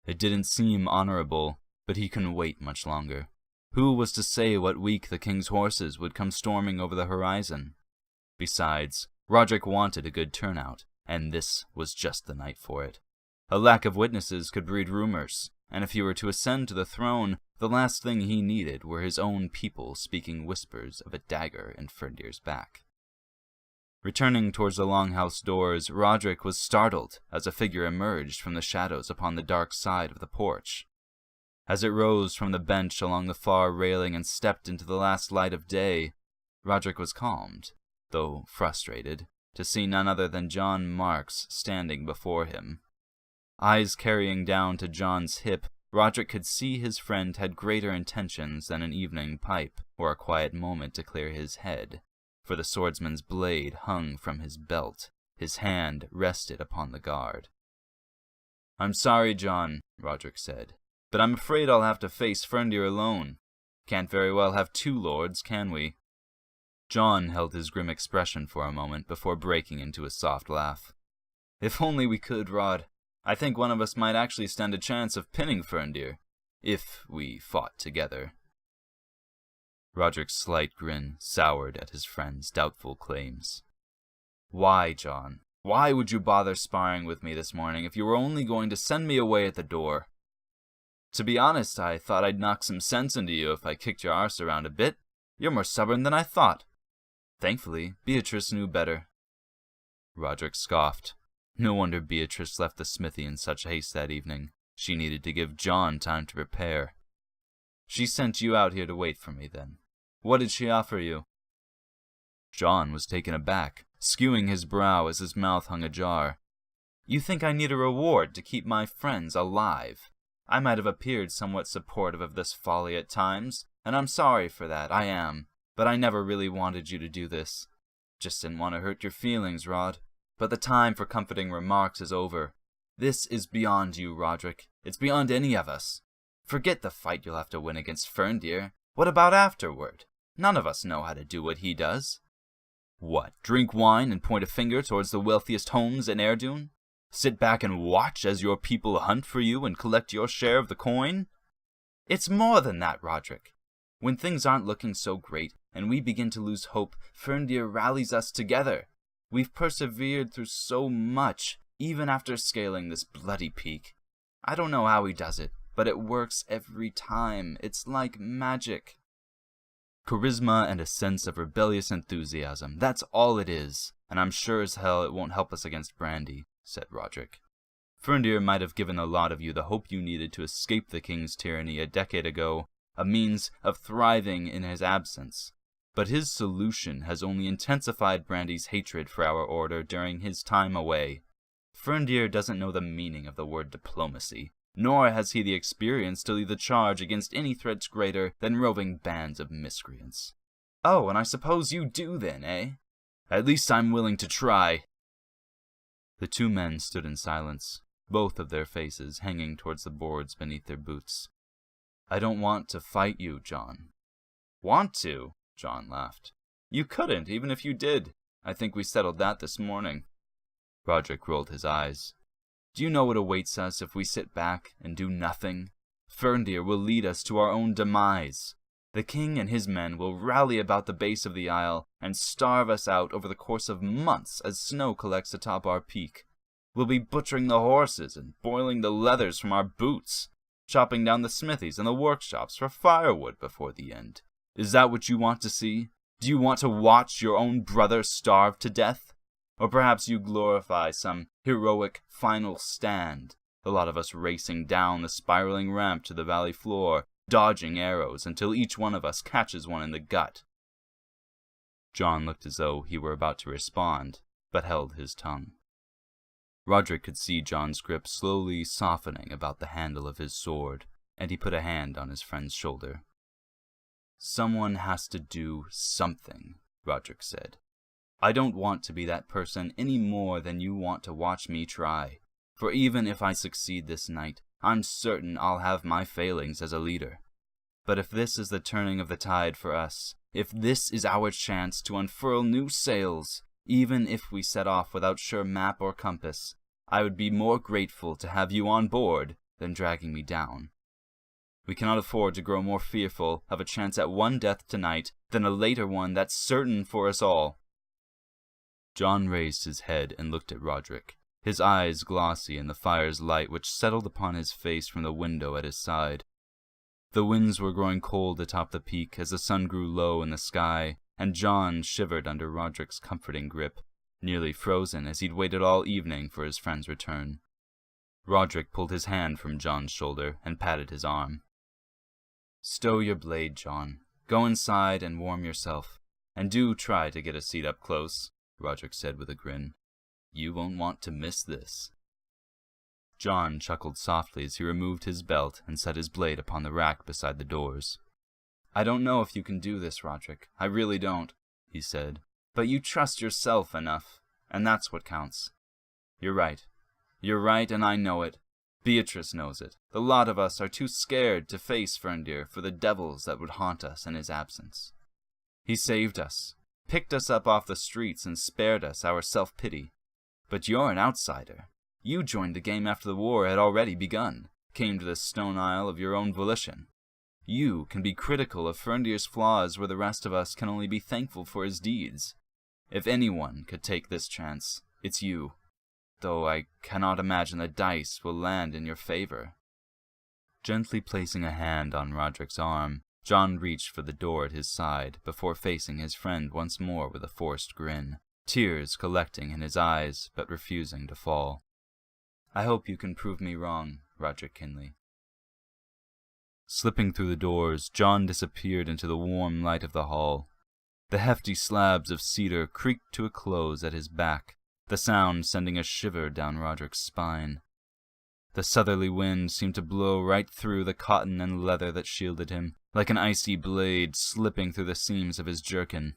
It didn't seem honorable, but he couldn't wait much longer. Who was to say what week the king's horses would come storming over the horizon? Besides, Roderick wanted a good turnout, and this was just the night for it. A lack of witnesses could breed rumors, and if he were to ascend to the throne, the last thing he needed were his own people speaking whispers of a dagger in Ferndeer's back. Returning towards the longhouse doors, Roderick was startled as a figure emerged from the shadows upon the dark side of the porch. As it rose from the bench along the far railing and stepped into the last light of day, Roderick was calmed, though frustrated, to see none other than John Marks standing before him. Eyes carrying down to John's hip, Roderick could see his friend had greater intentions than an evening pipe or a quiet moment to clear his head, for the swordsman's blade hung from his belt. His hand rested upon the guard. "I'm sorry, John," Roderick said, "but I'm afraid I'll have to face Ferndeer alone. Can't very well have 2 lords, can we?" John held his grim expression for a moment before breaking into a soft laugh. "If only we could, Rod. I think one of us might actually stand a chance of pinning Ferndeer, if we fought together." Roderick's slight grin soured at his friend's doubtful claims. "Why, John? Why would you bother sparring with me this morning if you were only going to send me away at the door? To be honest, I thought I'd knock some sense into you if I kicked your arse around a bit. You're more stubborn than I thought." Thankfully, Beatrice knew better. Roderick scoffed. No wonder Beatrice left the smithy in such haste that evening. She needed to give John time to prepare. "She sent you out here to wait for me, then. What did she offer you?" John was taken aback, skewing his brow as his mouth hung ajar. "You think I need a reward to keep my friends alive? I might have appeared somewhat supportive of this folly at times, and I'm sorry for that, I am, but I never really wanted you to do this. Just didn't want to hurt your feelings, Rod. But the time for comforting remarks is over. This is beyond you, Roderick. It's beyond any of us. Forget the fight you'll have to win against Ferndeer. What about afterward? None of us know how to do what he does. What, drink wine and point a finger towards the wealthiest homes in Eirdun? Sit back and watch as your people hunt for you and collect your share of the coin? It's more than that, Roderick. When things aren't looking so great, and we begin to lose hope, Ferndir rallies us together. We've persevered through so much, even after scaling this bloody peak. I don't know how he does it, but it works every time. It's like magic. Charisma and a sense of rebellious enthusiasm, that's all it is, and I'm sure as hell it won't help us against Brandy, said Roderick. Ferndir might have given a lot of you the hope you needed to escape the king's tyranny a decade ago, a means of thriving in his absence. But his solution has only intensified Brandy's hatred for our order during his time away. Ferndir doesn't know the meaning of the word diplomacy, nor has he the experience to lead the charge against any threats greater than roving bands of miscreants. Oh, and I suppose you do then, eh? At least I'm willing to try. The two men stood in silence, both of their faces hanging towards the boards beneath their boots. I don't want to fight you, John. Want to? John laughed. You couldn't, even if you did. I think we settled that this morning. Roderick rolled his eyes. Do you know what awaits us if we sit back and do nothing? Ferndir will lead us to our own demise. The king and his men will rally about the base of the isle and starve us out over the course of months as snow collects atop our peak. We'll be butchering the horses and boiling the leathers from our boots, chopping down the smithies and the workshops for firewood before the end. Is that what you want to see? Do you want to watch your own brother starve to death? Or perhaps you glorify some heroic final stand, a lot of us racing down the spiraling ramp to the valley floor, dodging arrows until each one of us catches one in the gut. John looked as though he were about to respond, but held his tongue. Roderick could see John's grip slowly softening about the handle of his sword, and he put a hand on his friend's shoulder. Someone has to do something, Roderick said. I don't want to be that person any more than you want to watch me try, for even if I succeed this night, I'm certain I'll have my failings as a leader. But if this is the turning of the tide for us, if this is our chance to unfurl new sails, even if we set off without sure map or compass, I would be more grateful to have you on board than dragging me down. We cannot afford to grow more fearful of a chance at one death tonight than a later one that's certain for us all. John raised his head and looked at Roderick, his eyes glossy in the fire's light which settled upon his face from the window at his side. The winds were growing cold atop the peak as the sun grew low in the sky, and John shivered under Roderick's comforting grip, nearly frozen as he'd waited all evening for his friend's return. Roderick pulled his hand from John's shoulder and patted his arm. Stow your blade, John. Go inside and warm yourself. And do try to get a seat up close, Roderick said with a grin. You won't want to miss this. John chuckled softly as he removed his belt and set his blade upon the rack beside the doors. I don't know if you can do this, Roderick. I really don't, he said. But you trust yourself enough, and that's what counts. You're right. You're right, and I know it. Beatrice knows it. The lot of us are too scared to face Ferndir for the devils that would haunt us in his absence. He saved us, picked us up off the streets, and spared us our self-pity. But you're an outsider. You joined the game after the war had already begun, came to this stone isle of your own volition. You can be critical of Ferndir's flaws where the rest of us can only be thankful for his deeds. If anyone could take this chance, it's you. Though I cannot imagine the dice will land in your favor. Gently placing a hand on Roderick's arm, John reached for the door at his side before facing his friend once more with a forced grin, tears collecting in his eyes but refusing to fall. I hope you can prove me wrong, Roderick Kinley. Slipping through the doors, John disappeared into the warm light of the hall. The hefty slabs of cedar creaked to a close at his back, the sound sending a shiver down Roderick's spine. The southerly wind seemed to blow right through the cotton and leather that shielded him, like an icy blade slipping through the seams of his jerkin.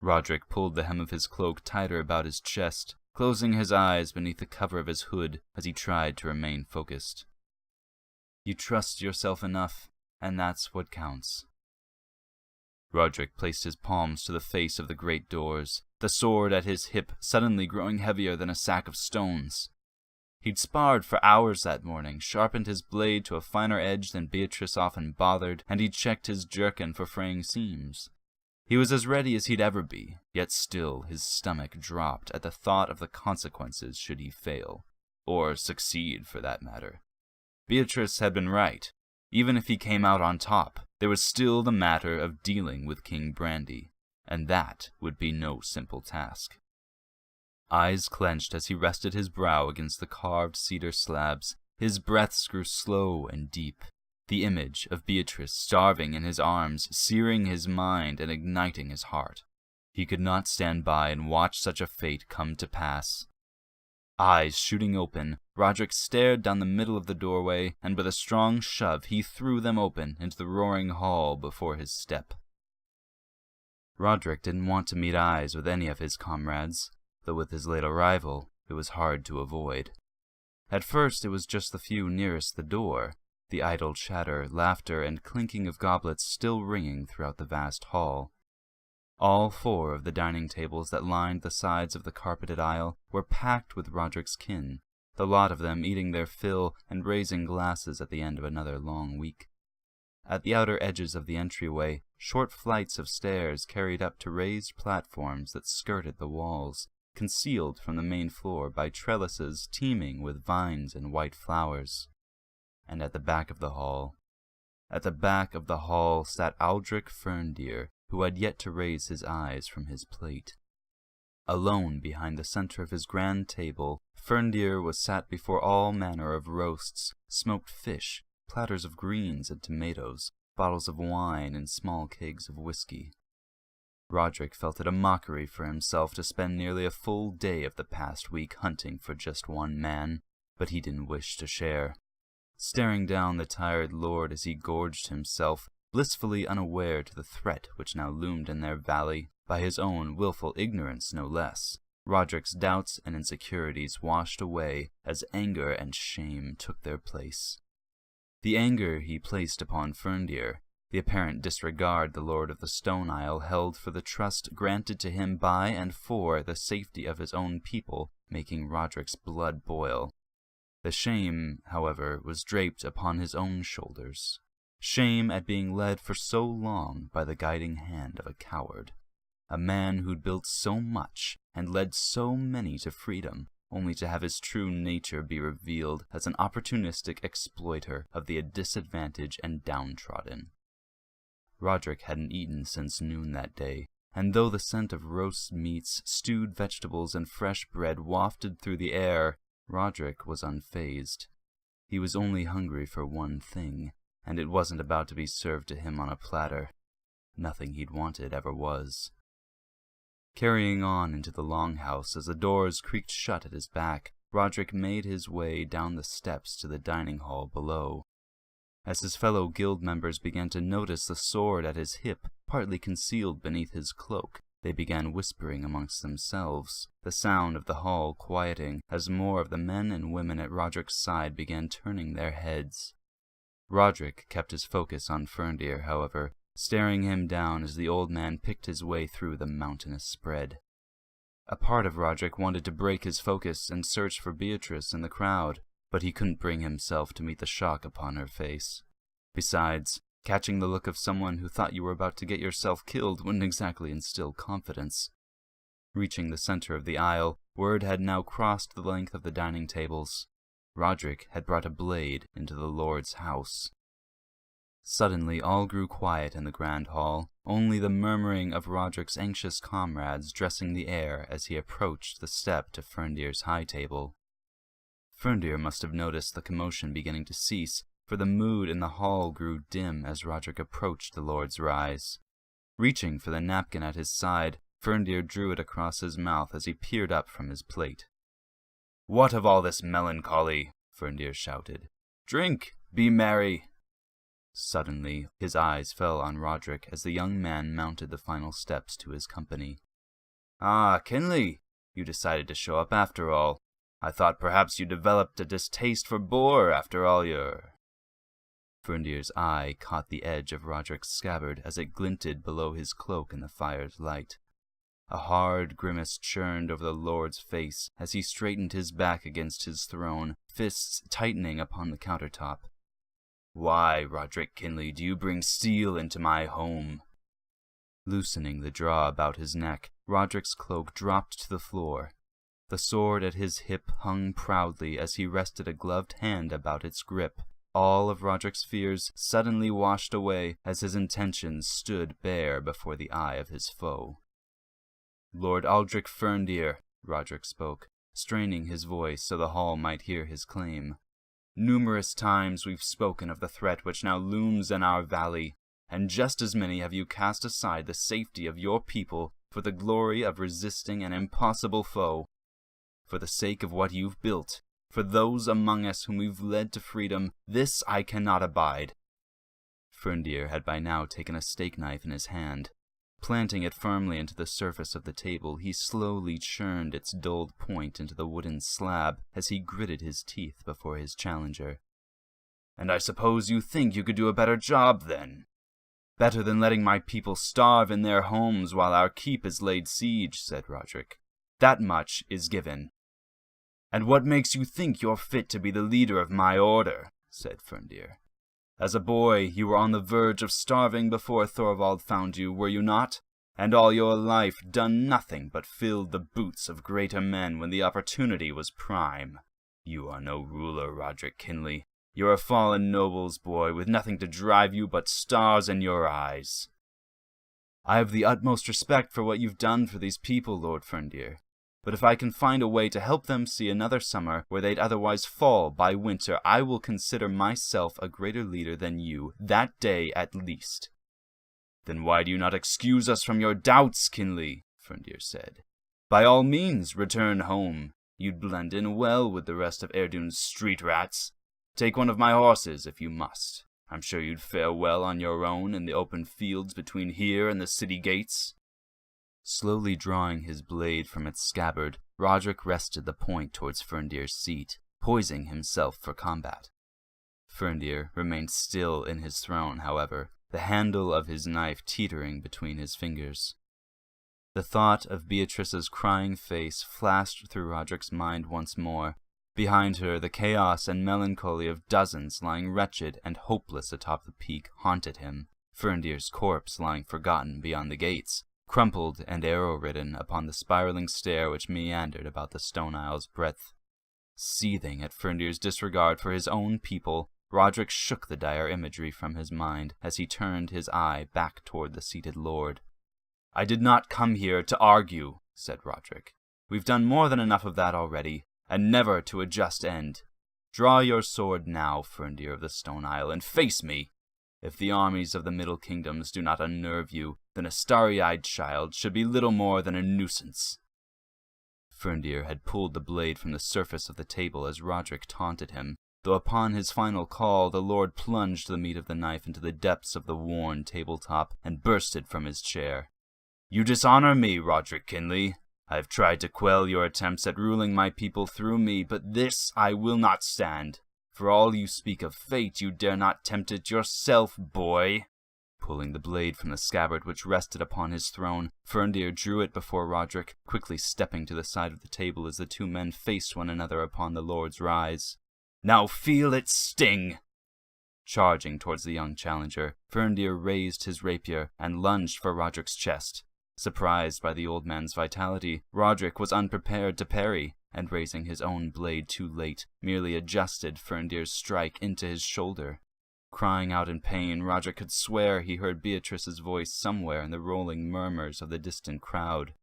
Roderick pulled the hem of his cloak tighter about his chest, closing his eyes beneath the cover of his hood as he tried to remain focused. You trust yourself enough, and that's what counts. Roderick placed his palms to the face of the great doors, the sword at his hip suddenly growing heavier than a sack of stones. He'd sparred for hours that morning, sharpened his blade to a finer edge than Beatrice often bothered, and he'd checked his jerkin for fraying seams. He was as ready as he'd ever be, yet still his stomach dropped at the thought of the consequences should he fail, or succeed for that matter. Beatrice had been right. Even if he came out on top, there was still the matter of dealing with King Brandy, and that would be no simple task. Eyes clenched as he rested his brow against the carved cedar slabs, his breaths grew slow and deep. The image of Beatrice starving in his arms, searing his mind and igniting his heart. He could not stand by and watch such a fate come to pass. Eyes shooting open, Roderick stared down the middle of the doorway, and with a strong shove he threw them open into the roaring hall before his step. Roderick didn't want to meet eyes with any of his comrades, though with his late arrival it was hard to avoid. At first it was just the few nearest the door, the idle chatter, laughter, and clinking of goblets still ringing throughout the vast hall. All 4 of the dining tables that lined the sides of the carpeted aisle were packed with Roderick's kin, the lot of them eating their fill and raising glasses at the end of another long week. At the outer edges of the entryway, short flights of stairs carried up to raised platforms that skirted the walls, concealed from the main floor by trellises teeming with vines and white flowers. And at the back of the hall sat Aldrich Ferndeer, who had yet to raise his eyes from his plate. Alone behind the center of his grand table, Ferndeer was sat before all manner of roasts, smoked fish, platters of greens and tomatoes, bottles of wine, and small kegs of whiskey. Roderick felt it a mockery for himself to spend nearly a full day of the past week hunting for just one man, but he didn't wish to share. Staring down the tired lord as he gorged himself, blissfully unaware to the threat which now loomed in their valley, by his own willful ignorance no less, Roderick's doubts and insecurities washed away as anger and shame took their place. The anger he placed upon Ferndeer, the apparent disregard the Lord of the Stone Isle held for the trust granted to him by and for the safety of his own people, making Roderick's blood boil. The shame, however, was draped upon his own shoulders. Shame at being led for so long by the guiding hand of a coward. A man who'd built so much and led so many to freedom, only to have his true nature be revealed as an opportunistic exploiter of the disadvantaged and downtrodden. Roderick hadn't eaten since noon that day, and though the scent of roast meats, stewed vegetables, and fresh bread wafted through the air, Roderick was unfazed. He was only hungry for one thing, and it wasn't about to be served to him on a platter. Nothing he'd wanted ever was. Carrying on into the longhouse as the doors creaked shut at his back, Roderick made his way down the steps to the dining hall below. As his fellow guild members began to notice the sword at his hip, partly concealed beneath his cloak, they began whispering amongst themselves, the sound of the hall quieting as more of the men and women at Roderick's side began turning their heads. Roderick kept his focus on Ferndeer, however, staring him down as the old man picked his way through the mountainous spread. A part of Roderick wanted to break his focus and search for Beatrice in the crowd, but he couldn't bring himself to meet the shock upon her face. Besides, catching the look of someone who thought you were about to get yourself killed wouldn't exactly instill confidence. Reaching the center of the aisle, word had now crossed the length of the dining tables. Roderick had brought a blade into the Lord's house. Suddenly all grew quiet in the grand hall, only the murmuring of Roderick's anxious comrades dressing the air as he approached the step to Ferndeer's high table. Ferndeer must have noticed the commotion beginning to cease, for the mood in the hall grew dim as Roderick approached the Lord's rise. Reaching for the napkin at his side, Ferndeer drew it across his mouth as he peered up from his plate. "What of all this melancholy?" Ferndeer shouted. "Drink! Be merry!" Suddenly, his eyes fell on Roderick as the young man mounted the final steps to his company. "Ah, Kinley! You decided to show up after all. I thought perhaps you developed a distaste for boar after all your—" Ferndeer's eye caught the edge of Roderick's scabbard as it glinted below his cloak in the fire's light. A hard grimace churned over the Lord's face as he straightened his back against his throne, fists tightening upon the countertop. "Why, Roderick Kinley, do you bring steel into my home?" Loosening the draw about his neck, Roderick's cloak dropped to the floor. The sword at his hip hung proudly as he rested a gloved hand about its grip. All of Roderick's fears suddenly washed away as his intentions stood bare before the eye of his foe. "Lord Aldrich Ferndeer," Roderick spoke, straining his voice so the hall might hear his claim. "Numerous times we've spoken of the threat which now looms in our valley, and just as many have you cast aside the safety of your people for the glory of resisting an impossible foe. For the sake of what you've built, for those among us whom we've led to freedom, this I cannot abide." Ferndeer had by now taken a steak knife in his hand. Planting it firmly into the surface of the table, he slowly churned its dulled point into the wooden slab as he gritted his teeth before his challenger. "And I suppose you think you could do a better job, then? Better than letting my people starve in their homes while our keep is laid siege," said Roderick. "That much is given." "And what makes you think you're fit to be the leader of my order?" said Ferndeer. "As a boy, you were on the verge of starving before Thorvald found you, were you not? And all your life done nothing but filled the boots of greater men when the opportunity was prime. You are no ruler, Roderick Kinley. You're a fallen noble's boy with nothing to drive you but stars in your eyes." "I have the utmost respect for what you've done for these people, Lord Ferndeer. But if I can find a way to help them see another summer where they'd otherwise fall by winter, I will consider myself a greater leader than you, that day at least." "Then why do you not excuse us from your doubts, Kinley?" Ferndeer said. "By all means, return home. You'd blend in well with the rest of Eirdun's street rats. Take one of my horses if you must. I'm sure you'd fare well on your own in the open fields between here and the city gates." Slowly drawing his blade from its scabbard, Roderick rested the point towards Ferndeer's seat, poising himself for combat. Ferndeer remained still in his throne, however, the handle of his knife teetering between his fingers. The thought of Beatrice's crying face flashed through Roderick's mind once more. Behind her, the chaos and melancholy of dozens lying wretched and hopeless atop the peak haunted him, Ferndeer's corpse lying forgotten beyond the gates, crumpled and arrow-ridden upon the spiraling stair which meandered about the stone aisle's breadth. Seething at Ferndeer's disregard for his own people, Roderick shook the dire imagery from his mind as he turned his eye back toward the seated lord. "I did not come here to argue," said Roderick. "We've done more than enough of that already, and never to a just end. Draw your sword now, Ferndeer of the Stone Isle, and face me. If the armies of the Middle Kingdoms do not unnerve you, then a starry-eyed child should be little more than a nuisance." Ferndeer had pulled the blade from the surface of the table as Roderick taunted him, though upon his final call the lord plunged the meat of the knife into the depths of the worn tabletop and bursted from his chair. "You dishonor me, Roderick Kinley. I have tried to quell your attempts at ruling my people through me, but this I will not stand. For all you speak of fate, you dare not tempt it yourself, boy." Pulling the blade from the scabbard which rested upon his throne, Ferndeer drew it before Roderick, quickly stepping to the side of the table as the two men faced one another upon the lord's rise. "Now feel it sting!" Charging towards the young challenger, Ferndeer raised his rapier and lunged for Roderick's chest. Surprised by the old man's vitality, Roderick was unprepared to parry, and raising his own blade too late, merely adjusted Ferndeer's strike into his shoulder. Crying out in pain, Roderick could swear he heard Beatrice's voice somewhere in the rolling murmurs of the distant crowd.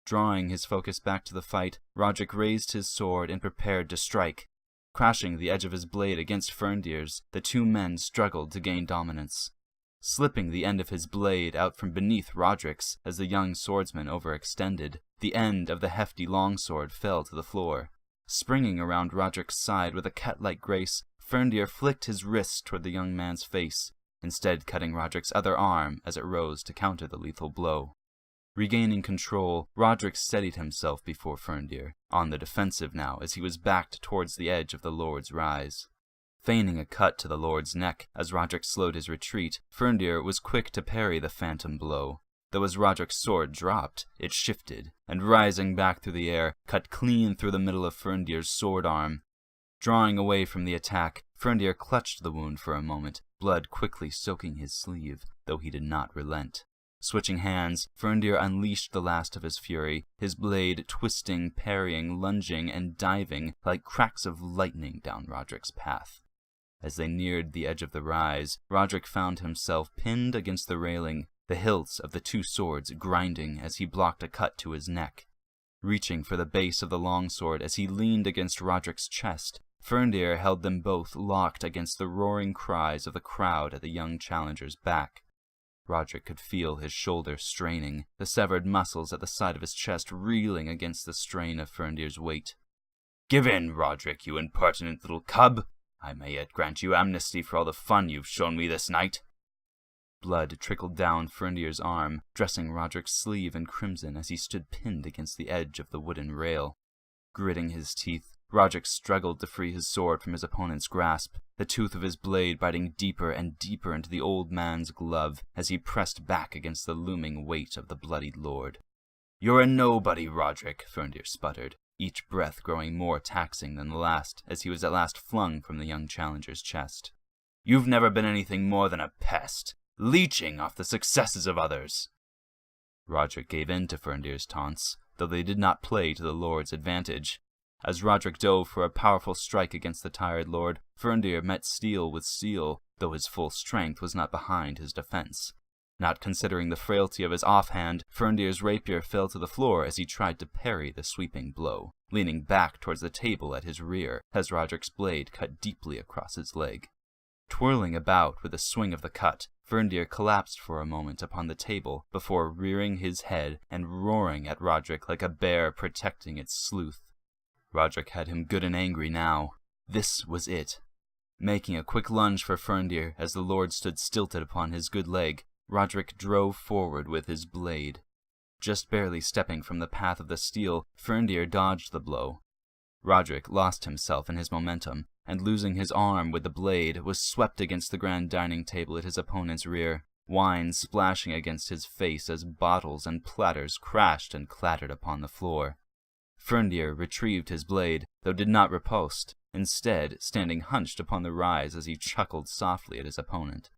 Drawing his focus back to the fight, Roderick raised his sword and prepared to strike. Crashing the edge of his blade against Ferndeer's, the two men struggled to gain dominance. Slipping the end of his blade out from beneath Roderick's as the young swordsman overextended, the end of the hefty longsword fell to the floor. Springing around Roderick's side with a cat-like grace, Ferndeer flicked his wrist toward the young man's face, instead cutting Roderick's other arm as it rose to counter the lethal blow. Regaining control, Roderick steadied himself before Ferndeer, on the defensive now as he was backed towards the edge of the lord's rise. Feigning a cut to the lord's neck as Roderick slowed his retreat, Ferndeer was quick to parry the phantom blow. Though as Roderick's sword dropped, it shifted, and rising back through the air, cut clean through the middle of Ferndeer's sword arm. Drawing away from the attack, Ferndeer clutched the wound for a moment, blood quickly soaking his sleeve, though he did not relent. Switching hands, Ferndir unleashed the last of his fury, his blade twisting, parrying, lunging, and diving like cracks of lightning down Roderick's path. As they neared the edge of the rise, Roderick found himself pinned against the railing, the hilts of the two swords grinding as he blocked a cut to his neck. Reaching for the base of the longsword as he leaned against Roderick's chest, Ferndir held them both locked against the roaring cries of the crowd at the young challenger's back. Roderick could feel his shoulder straining, the severed muscles at the side of his chest reeling against the strain of Ferndir's weight. "Give in, Roderick, you impertinent little cub! I may yet grant you amnesty for all the fun you've shown me this night." Blood trickled down Ferndir's arm, dressing Roderick's sleeve in crimson as he stood pinned against the edge of the wooden rail. Gritting his teeth, Roderick struggled to free his sword from his opponent's grasp, the tooth of his blade biting deeper and deeper into the old man's glove as he pressed back against the looming weight of the bloodied lord. "You're a nobody, Roderick," Ferndir sputtered, each breath growing more taxing than the last as he was at last flung from the young challenger's chest. "You've never been anything more than a pest, leeching off the successes of others." Roderick gave in to Ferndir's taunts, though they did not play to the lord's advantage. As Roderick dove for a powerful strike against the tired lord, Ferndir met steel with steel, though his full strength was not behind his defense. Not considering the frailty of his offhand, Ferndir's rapier fell to the floor as he tried to parry the sweeping blow, leaning back towards the table at his rear as Roderick's blade cut deeply across his leg. Twirling about with the swing of the cut, Ferndir collapsed for a moment upon the table before rearing his head and roaring at Roderick like a bear protecting its sleuth. Roderick had him good and angry now. This was it. Making a quick lunge for Ferndir as the lord stood stilted upon his good leg, Roderick drove forward with his blade. Just barely stepping from the path of the steel, Ferndir dodged the blow. Roderick lost himself in his momentum, and losing his arm with the blade, was swept against the grand dining table at his opponent's rear, wine splashing against his face as bottles and platters crashed and clattered upon the floor. Ferndir retrieved his blade, though did not riposte, instead standing hunched upon the rise as he chuckled softly at his opponent.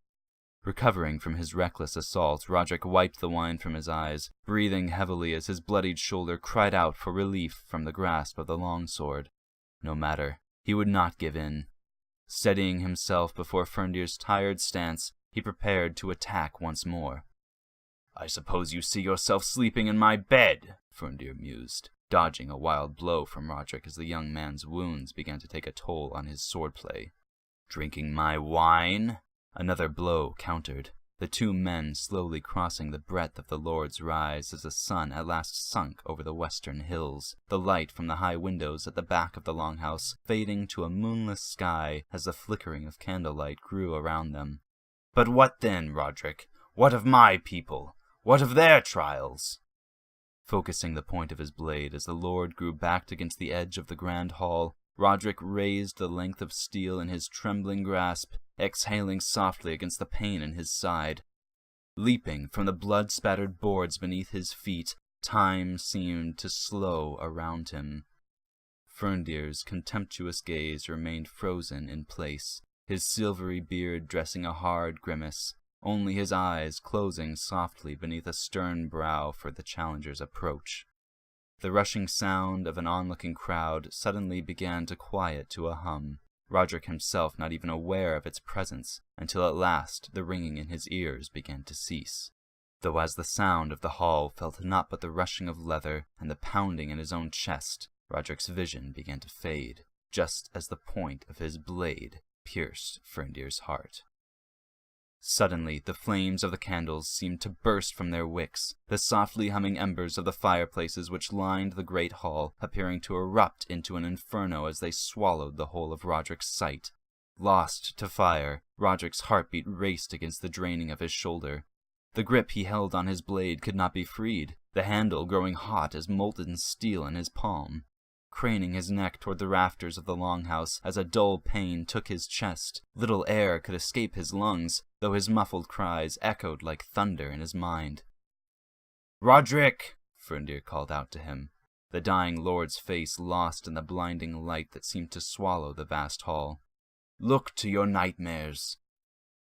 Recovering from his reckless assault, Roderick wiped the wine from his eyes, breathing heavily as his bloodied shoulder cried out for relief from the grasp of the longsword. No matter, he would not give in. Steadying himself before Ferndir's tired stance, he prepared to attack once more. "I suppose you see yourself sleeping in my bed," Ferndir mused, dodging a wild blow from Roderick as the young man's wounds began to take a toll on his swordplay. "Drinking my wine?" Another blow countered, the two men slowly crossing the breadth of the lord's rise as the sun at last sunk over the western hills, the light from the high windows at the back of the longhouse fading to a moonless sky as the flickering of candlelight grew around them. "But what then, Roderick? What of my people? What of their trials?" Focusing the point of his blade as the lord grew backed against the edge of the grand hall, Roderick raised the length of steel in his trembling grasp, exhaling softly against the pain in his side. Leaping from the blood-spattered boards beneath his feet, time seemed to slow around him. Ferndir's contemptuous gaze remained frozen in place, his silvery beard dressing a hard grimace, only his eyes closing softly beneath a stern brow for the challenger's approach. The rushing sound of an onlooking crowd suddenly began to quiet to a hum, Roderick himself not even aware of its presence, until at last the ringing in his ears began to cease. Though as the sound of the hall felt not but the rushing of leather and the pounding in his own chest, Roderick's vision began to fade, just as the point of his blade pierced Ferndir's heart. Suddenly, the flames of the candles seemed to burst from their wicks, the softly humming embers of the fireplaces which lined the great hall appearing to erupt into an inferno as they swallowed the whole of Roderick's sight. Lost to fire, Roderick's heartbeat raced against the draining of his shoulder. The grip he held on his blade could not be freed, the handle growing hot as molten steel in his palm. Craning his neck toward the rafters of the longhouse as a dull pain took his chest, little air could escape his lungs, though his muffled cries echoed like thunder in his mind. "Roderick!" Ferndir called out to him, the dying lord's face lost in the blinding light that seemed to swallow the vast hall. "Look to your nightmares.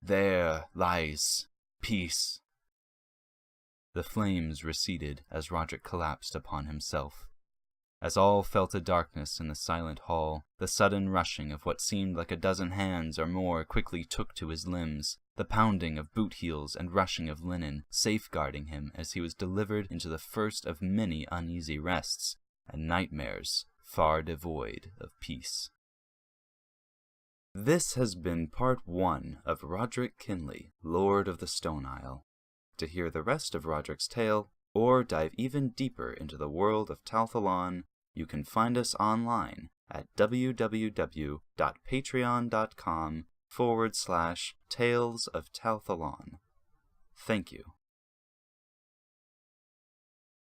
There lies peace." The flames receded as Roderick collapsed upon himself. As all felt a darkness in the silent hall, the sudden rushing of what seemed like a dozen hands or more quickly took to his limbs, the pounding of boot heels and rushing of linen, safeguarding him as he was delivered into the first of many uneasy rests, and nightmares far devoid of peace. This has been part 1 of Roderick Kinley, Lord of the Stone Isle. To hear the rest of Roderick's tale, or dive even deeper into the world of Tal'Thalon, you can find us online at www.patreon.com/Tales of Tal'Thalon. Thank you.